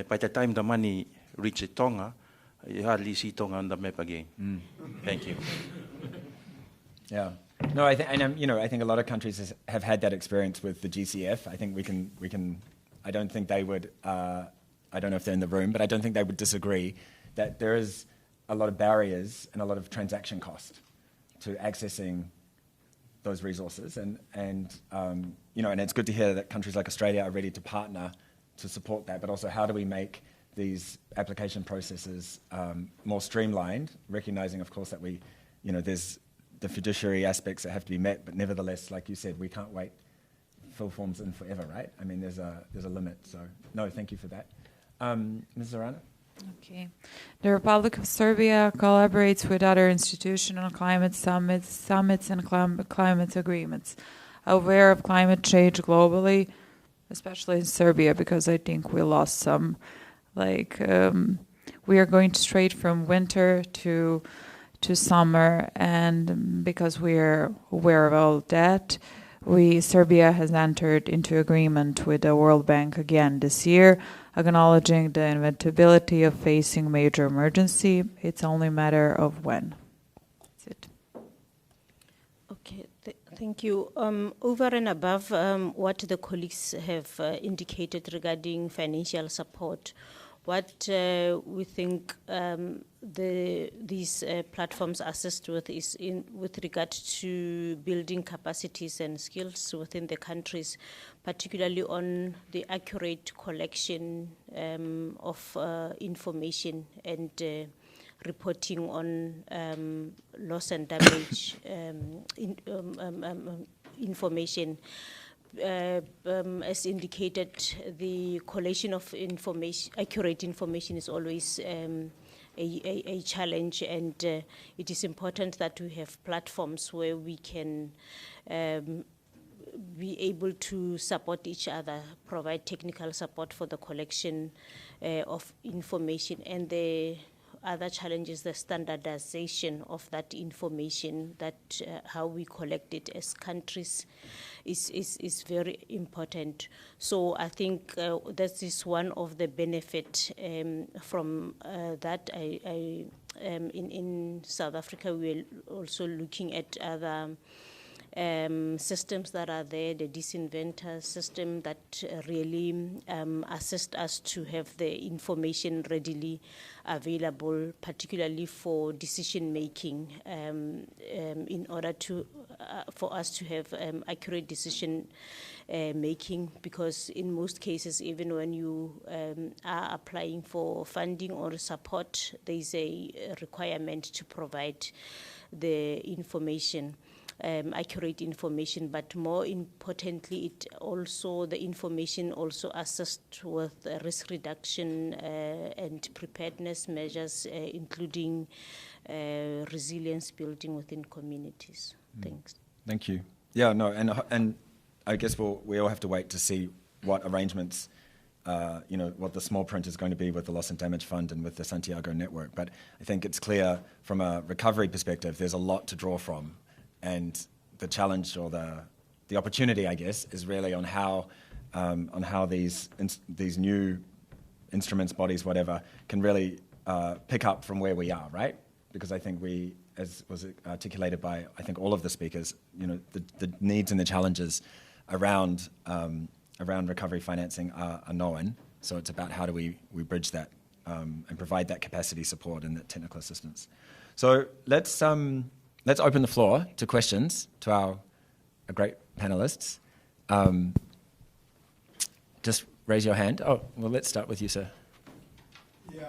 By the time the money reaches Tonga, you hardly see Tonga on the map again. Thank you. Yeah. No, I think, and I think a lot of countries have had that experience with the GCF. I think we can. I don't think they would. I don't know if they're in the room, but I don't think they would disagree that there is a lot of barriers and a lot of transaction cost to accessing those resources, and it's good to hear that countries like Australia are ready to partner to support that. But also, how do we make these application processes more streamlined, recognizing, of course, that there's the fiduciary aspects that have to be met, but nevertheless, like you said, we can't wait fill forms in forever, right? I mean, there's a limit. So, no, thank you for that. Ms. Zorana? Okay. The Republic of Serbia collaborates with other institutional climate summits and climate agreements. Aware of climate change globally, especially in Serbia, because I think we lost some. We are going straight from winter to summer, and because we are aware of all that, Serbia has entered into agreement with the World Bank again this year, acknowledging the inevitability of facing major emergency. It's only a matter of when. That's it. Okay, thank you. Over and above what the colleagues have indicated regarding financial support, what we think these platforms assist with is with regard to building capacities and skills within the countries, particularly on the accurate collection of information and reporting on loss and damage information. As indicated, the collation of information, accurate information, is always a challenge, and it is important that we have platforms where we can be able to support each other, provide technical support for the collection of information, and the other challenge is the standardization of that information, that how we collect it as countries is very important. So I think that is one of the benefit from that. In South Africa, we're also looking at other systems that are there, the disinventer system that really assist us to have the information readily available, particularly for decision making, in order to for us to have accurate decision making, because in most cases, even when you are applying for funding or support, there is a requirement to provide the information, accurate information, but more importantly, the information also assists with risk reduction and preparedness measures, including resilience building within communities. Thanks. Thank you. Yeah, no, and I guess we all have to wait to see what arrangements, what the small print is going to be with the Loss and Damage Fund and with the Santiago network. But I think it's clear from a recovery perspective, there's a lot to draw from. And the challenge or the opportunity, I guess, is really on how these new instruments, bodies, whatever, can really pick up from where we are, right? Because I think we, as was articulated by I think all of the speakers, the needs and the challenges around recovery financing are known. So it's about how do we bridge that and provide that capacity support and that technical assistance. So let's open the floor to questions to our great panelists. Just raise your hand. Oh, well, let's start with you, sir. Yeah.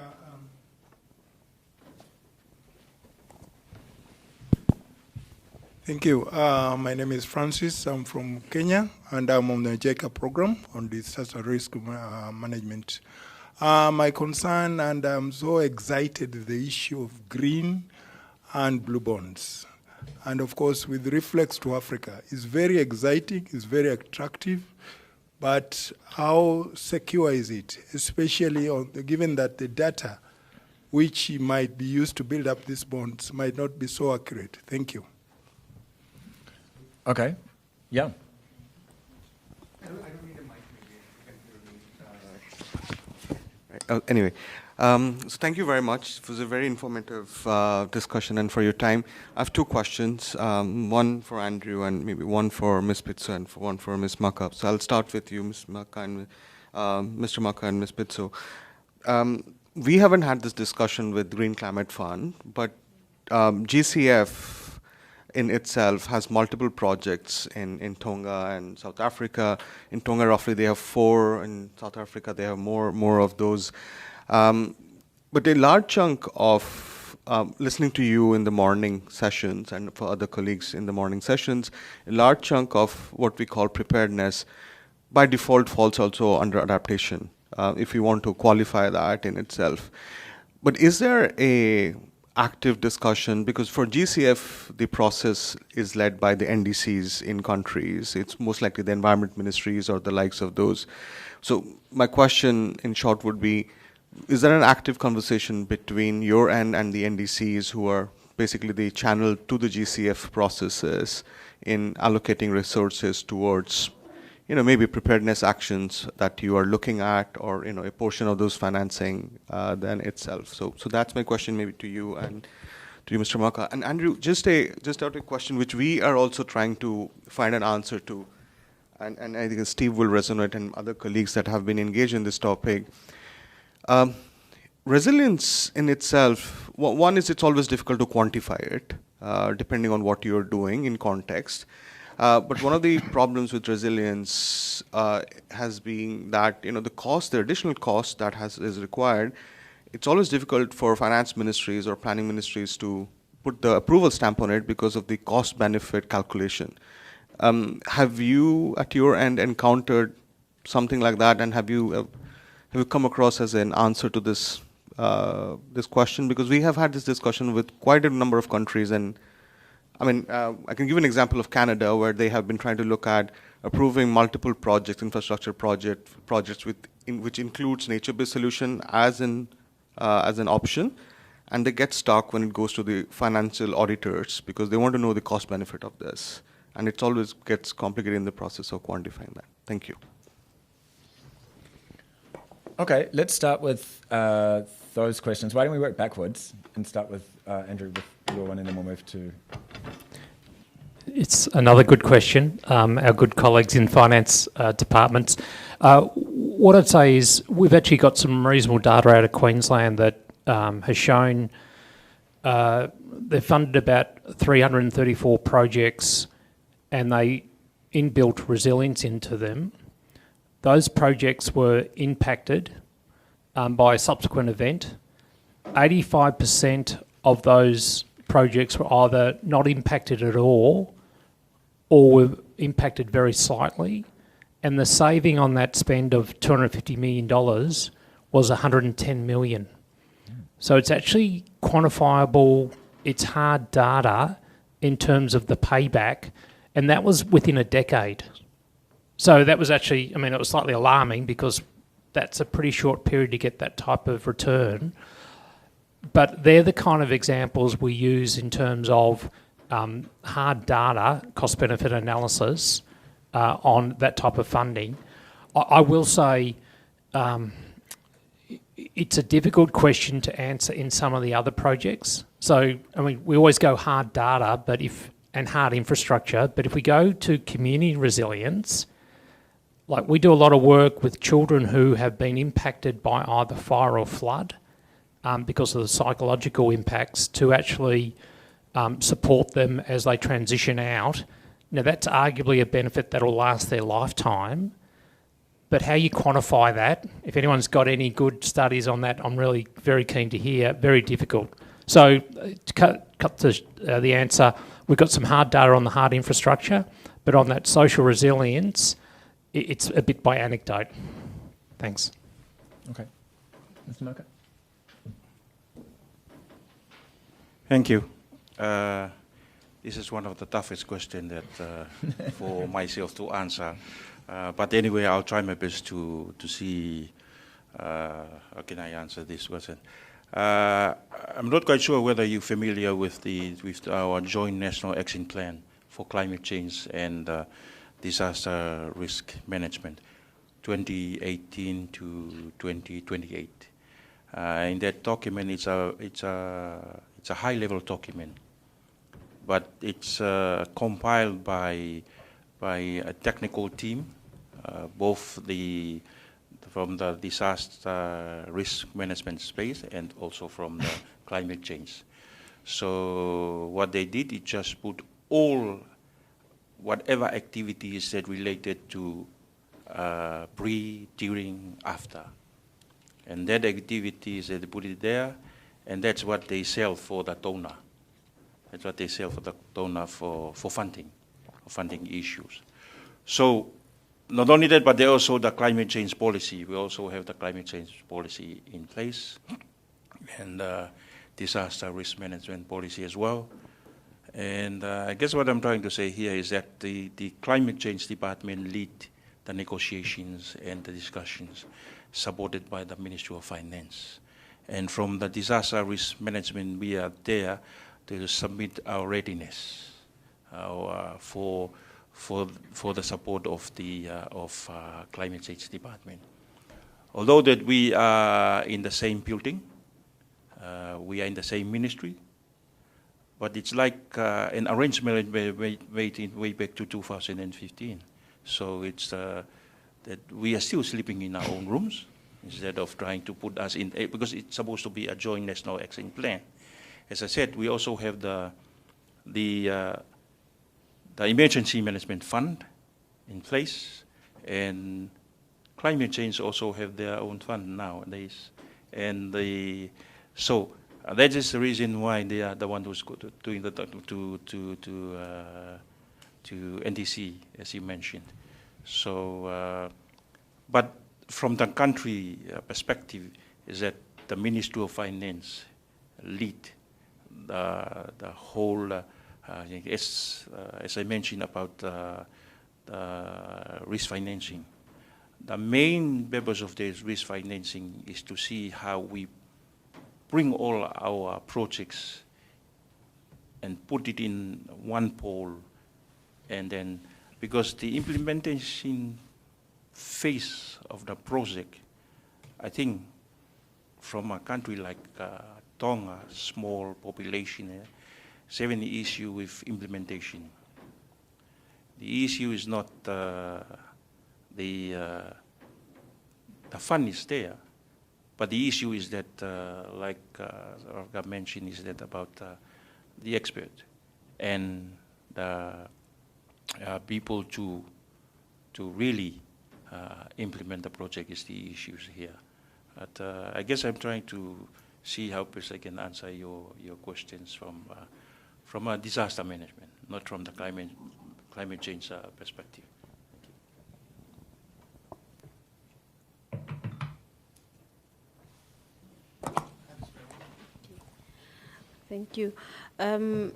Thank you. My name is Francis. I'm from Kenya, and I'm on the JICA program on disaster risk management. My concern, and I'm so excited, the issue of green and blue bonds. And of course, with Reflex to Africa, it's very exciting, it's very attractive, but how secure is it, especially given that the data which might be used to build up these bonds might not be so accurate? Thank you. Okay. Yeah. I don't need a mic, maybe. Anyway, so thank you very much. It was a very informative discussion and for your time. I have two questions, one for Andrew and maybe one for Ms. Pitso and one for Ms. Maka. So I'll start with you, Ms. Maka and Mr. Maka and Ms. Pitso. We haven't had this discussion with Green Climate Fund, but GCF in itself has multiple projects in Tonga and South Africa. In Tonga, roughly, they have 4. In South Africa, they have more of those. But a large chunk of listening to you in the morning sessions and for other colleagues in the morning sessions, a large chunk of what we call preparedness by default falls also under adaptation, if you want to qualify that in itself. But is there a active discussion, because for GCF, the process is led by the NDCs in countries. It's most likely the environment ministries or the likes of those. So my question in short would be, is there an active conversation between your end and the NDCs, who are basically the channel to the GCF processes, in allocating resources towards, maybe preparedness actions that you are looking at, or, a portion of those financing then itself? So that's my question maybe to you and to you, Mr. Maka. And Andrew, just out a question which we are also trying to find an answer to, and I think Steve will resonate and other colleagues that have been engaged in this topic. Resilience in itself, one is it's always difficult to quantify it, depending on what you're doing in context. But one of the problems with resilience has been that the additional cost that is required. It's always difficult for finance ministries or planning ministries to put the approval stamp on it because of the cost-benefit calculation. Have you, at your end, encountered something like that, and have you come across as an answer to this question? Because we have had this discussion with quite a number of countries, and I can give an example of Canada, where they have been trying to look at approving multiple projects, infrastructure projects which includes nature-based solution as an option, and they get stuck when it goes to the financial auditors because they want to know the cost-benefit of this, and it always gets complicated in the process of quantifying that. Thank you. Okay, let's start with those questions. Why don't we work backwards and start with Andrew with your one, and then we'll move to... It's another good question. Our good colleagues in finance departments. What I'd say is we've actually got some reasonable data out of Queensland that has shown they've funded about 334 projects and they inbuilt resilience into them. Those projects were impacted by a subsequent event. 85% of those projects were either not impacted at all or were impacted very slightly, and the saving on that spend of $250 million was $110 million. So it's actually quantifiable, it's hard data in terms of the payback, and that was within a decade. So that was actually, I mean, it was slightly alarming because that's a pretty short period to get that type of return. But they're the kind of examples we use in terms of hard data, cost-benefit analysis on that type of funding. I will say it's a difficult question to answer in some of the other projects. So, I mean, we always go hard data and hard infrastructure, but if we go to community resilience, like we do a lot of work with children who have been impacted by either fire or flood, because of the psychological impacts, to actually support them as they transition out. Now, that's arguably a benefit that will last their lifetime, but how you quantify that, if anyone's got any good studies on that, I'm really very keen to hear, very difficult. So to cut to the answer, we've got some hard data on the hard infrastructure, but on that social resilience, it's a bit by anecdote. Thanks. Okay. Mr. Maka? Thank you. This is one of the toughest questions that for myself to answer. But anyway, I'll try my best to see how can I answer this question. I'm not quite sure whether you're familiar with our joint national action plan for climate change and disaster risk management, 2018 to 2028. In that document, it's a high-level document, but it's compiled by a technical team, both from the disaster risk management space and also from the climate change. So what they did is just put whatever activities that related to pre, during, after. And that activities, they put it there, and that's what they sell for the donor. That's what they sell for the donor for funding issues. So not only that, but they also the climate change policy. We also have the climate change policy in place, and disaster risk management policy as well. And I guess what I'm trying to say here is that the climate change department lead the negotiations and the discussions supported by the Ministry of Finance. And from the disaster risk management, we are there to submit our readiness for the support of the climate change department. Although that we are in the same building, we are in the same ministry, but it's like an arrangement way back to 2015. So it's that we are still sleeping in our own rooms instead of trying to put us in, because it's supposed to be a joint national action plan. As I said, we also have the emergency management fund in place, and climate change also have their own fund nowadays. And so that is the reason why they are the one who's doing the to NDC, as you mentioned. So, but from the country perspective, is that the Ministry of Finance lead the whole, as I mentioned about the risk financing. The main purpose of this risk financing is to see how we bring all our projects and put it in one pool, and then, because the implementation phase of the project, I think from a country like Tonga, small population, 70 issue with implementation. the issue is not the fund is there, but the issue is that, like Zorana mentioned, is that about the expert and the people to really implement the project is the issues here. But I guess I'm trying to see how best I can answer your questions from a disaster management, not from the climate change perspective. Thank you. The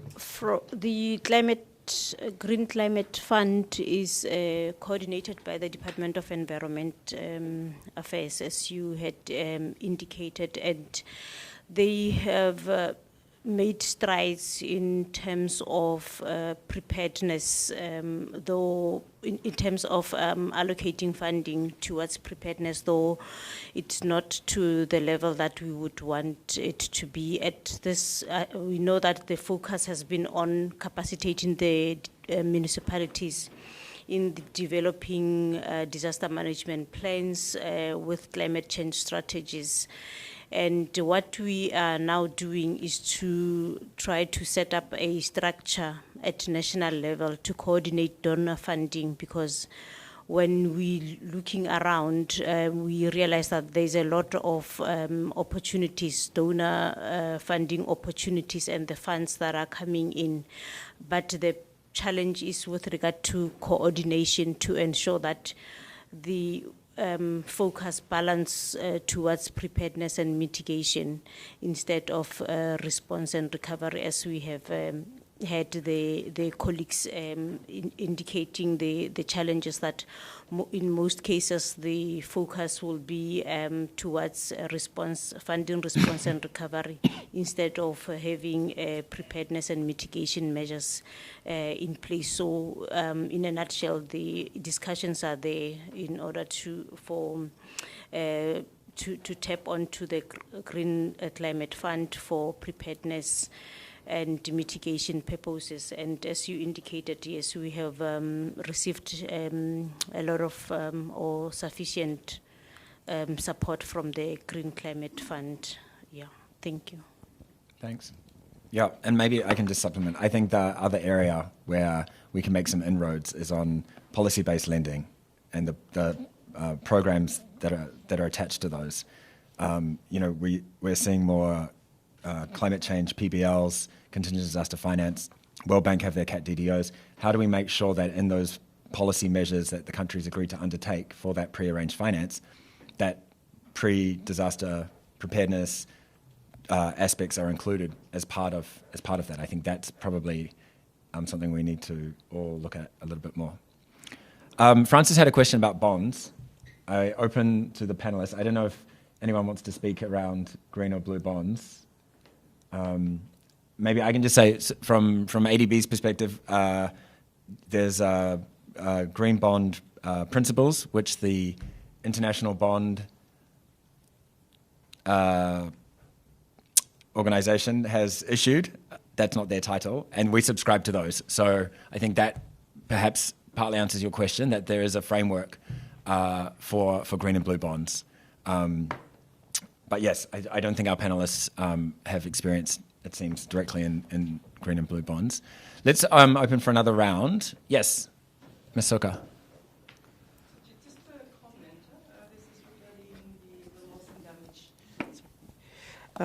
Green Climate Fund is coordinated by the Department of Environment Affairs, as you had indicated, and they have made strides in terms of preparedness, though in terms of allocating funding towards preparedness, though it's not to the level that we would want it to be at this. We know that the focus has been on capacitating the municipalities in developing disaster management plans with climate change strategies. And what we are now doing is to try to set up a structure at national level to coordinate donor funding, because when we looking around, we realize that there's a lot of opportunities, donor funding opportunities, and the funds that are coming in. But the challenge is with regard to coordination to ensure that the focus balance towards preparedness and mitigation instead of response and recovery, as we have had the colleagues indicating the challenges that in most cases the focus will be towards response, funding response and recovery instead of having preparedness and mitigation measures in place. So in a nutshell, the discussions are there in order to tap onto the Green Climate Fund for preparedness and mitigation purposes. And as you indicated, yes, we have received a lot of or sufficient support from the Green Climate Fund. Yeah, thank you. Thanks. Yeah, and maybe I can just supplement. I think the other area where we can make some inroads is on policy-based lending and the programs that are attached to those. We're seeing more climate change PBLs, contingent disaster finance. World Bank have their CAT DDOs. How do we make sure that in those policy measures that the countries agreed to undertake for that pre-arranged finance, that pre-disaster preparedness aspects are included as part of that? I think that's probably something we need to all look at a little bit more. Francis had a question about bonds. I open to the panelists. I don't know if anyone wants to speak around green or blue bonds. Maybe I can just say from ADB's perspective, there's green bond principles, which the International Bond Organization has issued. That's not their title, and we subscribe to those. So I think that perhaps partly answers your question, that there is a framework for green and blue bonds. But yes, I don't think our panelists have experience, it seems, directly in green and blue bonds. Let's open for another round. Yes, Ms. Soka. Just a comment. This is regarding the loss and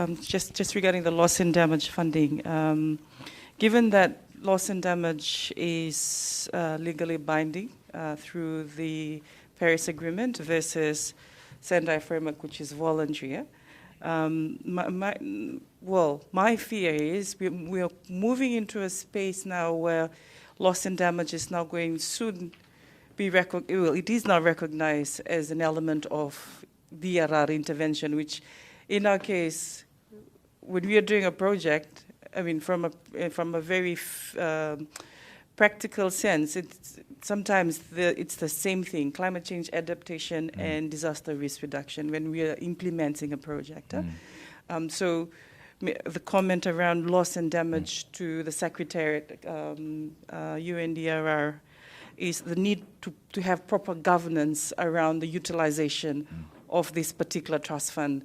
damage. Just regarding the loss and damage funding. Given that loss and damage is legally binding through the Paris Agreement versus Sendai Framework, which is voluntary. My fear is we are moving into a space now where loss and damage is now going soon be it is now recognized as an element of DRR intervention, which in our case, when we are doing a project, I mean, from a very practical sense, sometimes it's the same thing: climate change adaptation and disaster risk reduction when we are implementing a project. So the comment around loss and damage to the Secretariat, UNDRR, is the need to have proper governance around the utilization of this particular trust fund,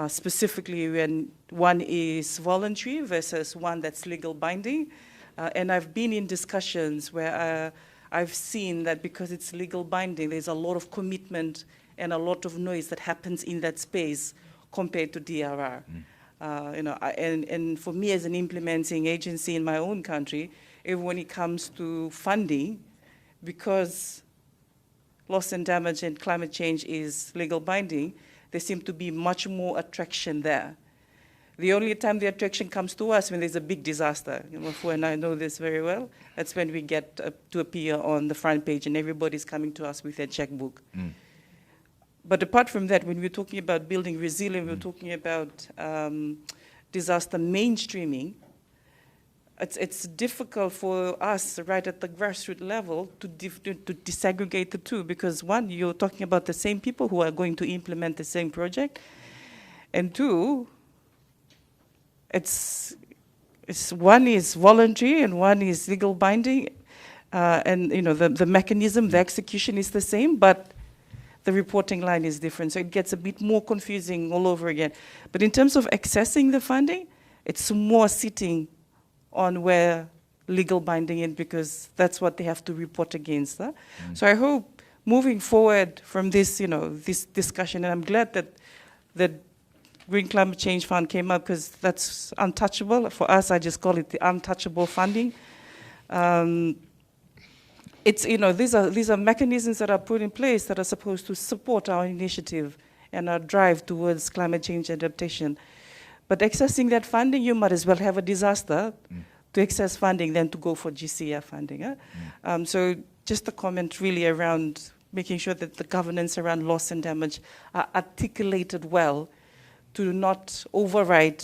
specifically when one is voluntary versus one that's legal binding. And I've been in discussions where I've seen that because it's legal binding, there's a lot of commitment and a lot of noise that happens in that space compared to DRR. And for me as an implementing agency in my own country, when it comes to funding, because loss and damage and climate change is legal binding, there seems to be much more attraction there. The only time the attraction comes to us when there's a big disaster. Mafua and I know this very well. That's when we get to appear on the front page and everybody's coming to us with their checkbook. But apart from that, when we're talking about building resilience, we're talking about disaster mainstreaming, it's difficult for us right at the grassroots level to disaggregate the two, because one, you're talking about the same people who are going to implement the same project, and two, it's one is voluntary and one is legal binding, and the mechanism, the execution is the same, but the reporting line is different, so it gets a bit more confusing all over again. But in terms of accessing the funding, it's more sitting on where legal binding is, because that's what they have to report against. So I hope moving forward from this, this discussion, and I'm glad that the Green Climate Change Fund came up, because that's untouchable. For us, I just call it the untouchable funding. These are mechanisms that are put in place that are supposed to support our initiative and our drive towards climate change adaptation. But accessing that funding, you might as well have a disaster to access funding than to go for GCF funding. So just a comment really around making sure that the governance around loss and damage are articulated well to not override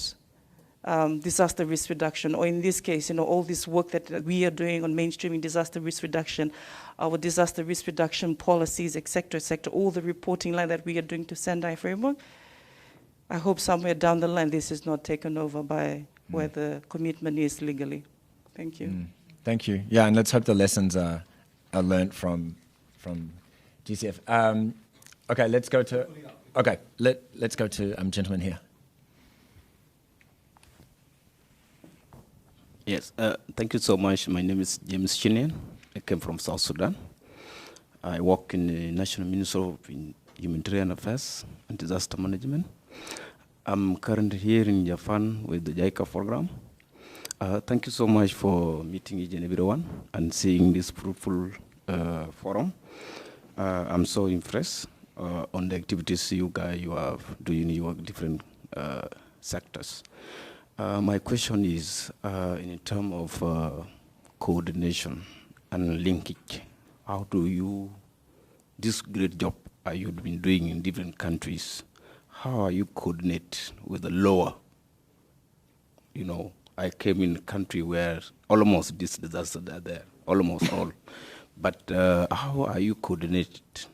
disaster risk reduction, or in this case, all this work that we are doing on mainstreaming disaster risk reduction, our disaster risk reduction policies, et cetera, all the reporting line that we are doing to Sendai framework. I hope somewhere down the line this is not taken over by where the commitment is legally. Thank you. Thank you. Yeah, and let's hope the lessons are learnt from GCF. Okay, let's go to gentleman here. Yes, thank you so much. My name is James Chinian. I came from South Sudan. I work in the National Ministry of Humanitarian Affairs and Disaster Management. I'm currently here in Japan with the JICA program. Thank you so much for meeting each and everyone and seeing this fruitful forum. I'm so impressed on the activities you guys are doing in your different sectors. My question is in terms of coordination and linkage. How do you, this great job you've been doing in different countries, how are you coordinate with the lower? I came in a country where almost this disaster are there, almost all. But how are you coordinated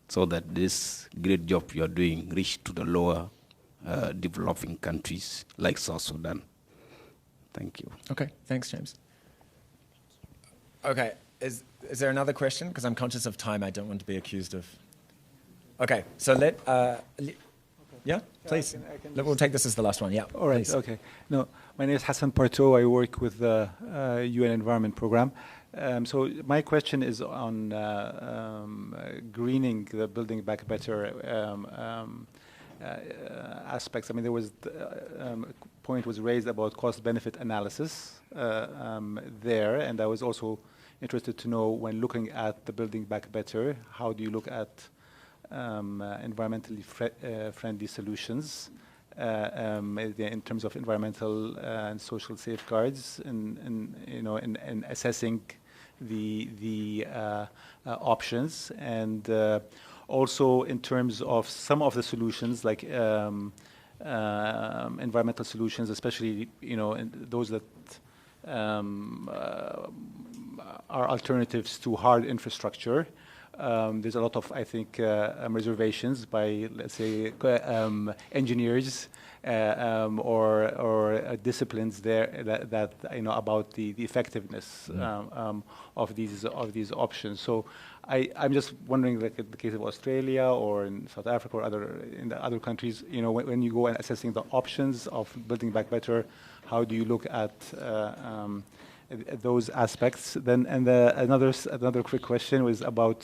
so that this great job you're doing reach to the lower developing countries like South Sudan? Thank you. Okay, thanks, James. Okay, is there another question? Because I'm conscious of time. I don't want to be accused of... Okay, so yeah, please. We'll take this as the last one. Yeah. All right. Please. Okay. No, my name is Hassan Parto. I work with the UN Environment Program. So my question is on greening the Building Back Better aspects. I mean, there was a point was raised about cost-benefit analysis there, and I was also interested to know, when looking at the Building Back Better, how do you look at environmentally friendly solutions in terms of environmental and social safeguards, in assessing the options, and also in terms of some of the solutions, like environmental solutions, especially those that are alternatives to hard infrastructure. there's a lot of, I think, reservations by, let's say, engineers or disciplines there that about the effectiveness of these options. So I'm just wondering, like in the case of Australia or in South Africa or in the other countries, when you go and assessing the options of building back better, how do you look at those aspects? Then, and another quick question was about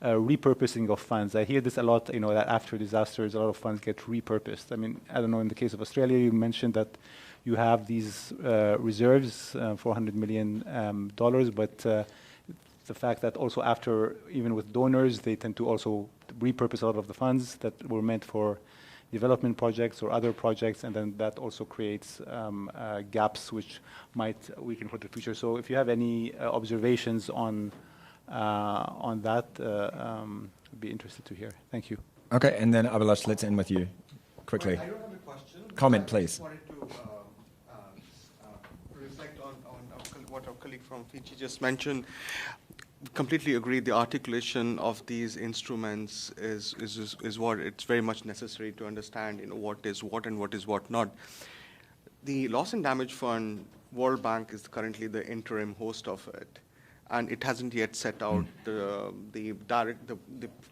repurposing of funds. I hear this a lot, that after disasters, a lot of funds get repurposed. I mean, I don't know, in the case of Australia, you mentioned that you have these reserves, $400 million, but the fact that also after, even with donors, they tend to also repurpose a lot of the funds that were meant for development projects or other projects, and then that also creates gaps which might weaken for the future. So if you have any observations on that, I'd be interested to hear. Thank you. Okay, and then Abhilash, let's end with you quickly. I don't have a question. Comment, please. I wanted to reflect on what our colleague from Fiji just mentioned. Completely agree. The articulation of these instruments is what it's very much necessary to understand. What is what and what is what not. The Loss and Damage Fund, World Bank is currently the interim host of it, and it hasn't yet set out the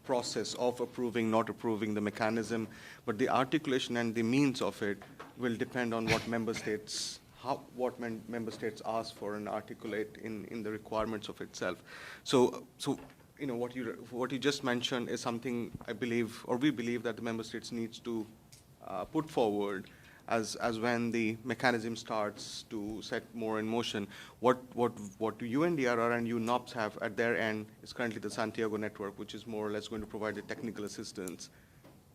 process of approving, not approving the mechanism. But the articulation and the means of it will depend on what member states. Member states ask for and articulate in the requirements of itself. So what you just mentioned is something I believe, or we believe, that the member states needs to put forward as when the mechanism starts to set more in motion. What UNDRR and UNOPS have at their end is currently the Santiago network, which is more or less going to provide the technical assistance,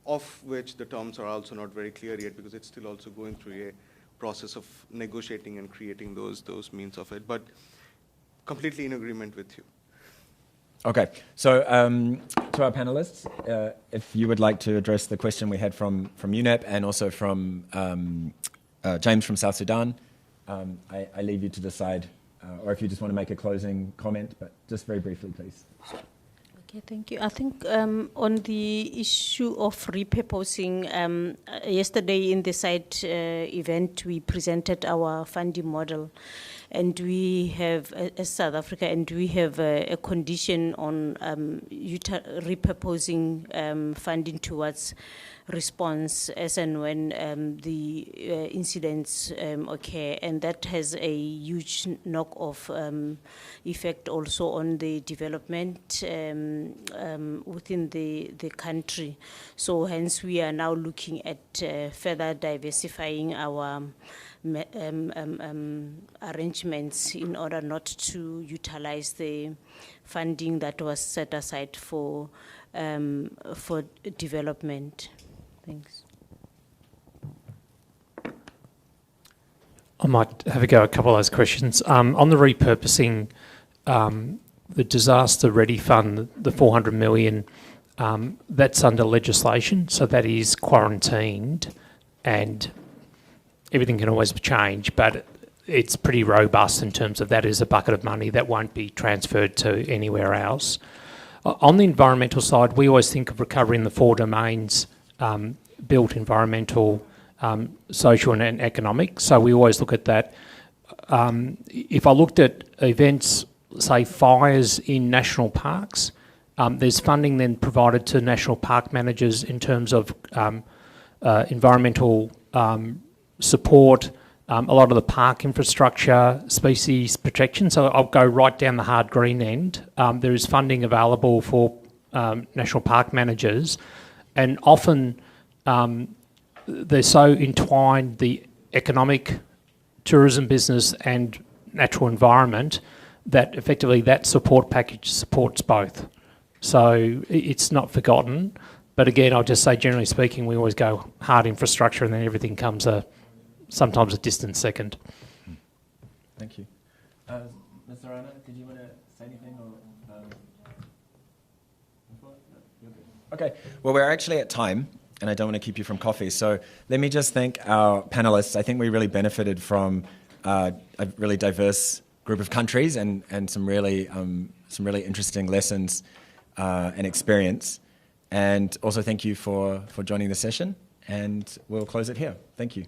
of which the terms are also not very clear yet, because it's still also going through a process of negotiating and creating those means of it, but completely in agreement with you. Okay, so to our panelists, if you would like to address the question we had from UNEP and also from James from South Sudan, I leave you to decide, or if you just want to make a closing comment, but just very briefly, please. Okay, thank you. I think on the issue of repurposing, yesterday in the site event, we presented our funding model, and we have, as South Africa, and we have a condition on repurposing funding towards response as and when the incidents occur, and that has a huge knock-off effect also on the development within the country. So hence we are now looking at further diversifying our arrangements in order not to utilize the funding that was set aside for development. Thanks. I might have a go at a couple of those questions. On the repurposing, the Disaster Ready Fund, the 400 million, that's under legislation, so that is quarantined, and everything can always change, but it's pretty robust in terms of that is a bucket of money that won't be transferred to anywhere else. On the environmental side, we always think of recovery in the four domains: built, environmental, social and economic. So we always look at that. If I looked at events, say fires in national parks, there's funding then provided to national park managers in terms of environmental support, a lot of the park infrastructure, species protection. So I'll go right down the hard green end. There is funding available for national park managers, and often they're so entwined, the economic tourism business and natural environment, that effectively that support package supports both. So it's not forgotten. But again, I'll just say, generally speaking, we always go hard infrastructure and then everything comes sometimes a distant second. Thank you. Ms. Zorana, did you want to say anything? Okay, well, we're actually at time, and I don't want to keep you from coffee. So let me just thank our panelists. I think we really benefited from a really diverse group of countries and some really interesting lessons and experience. And also thank you for joining the session, and we'll close it here. Thank you.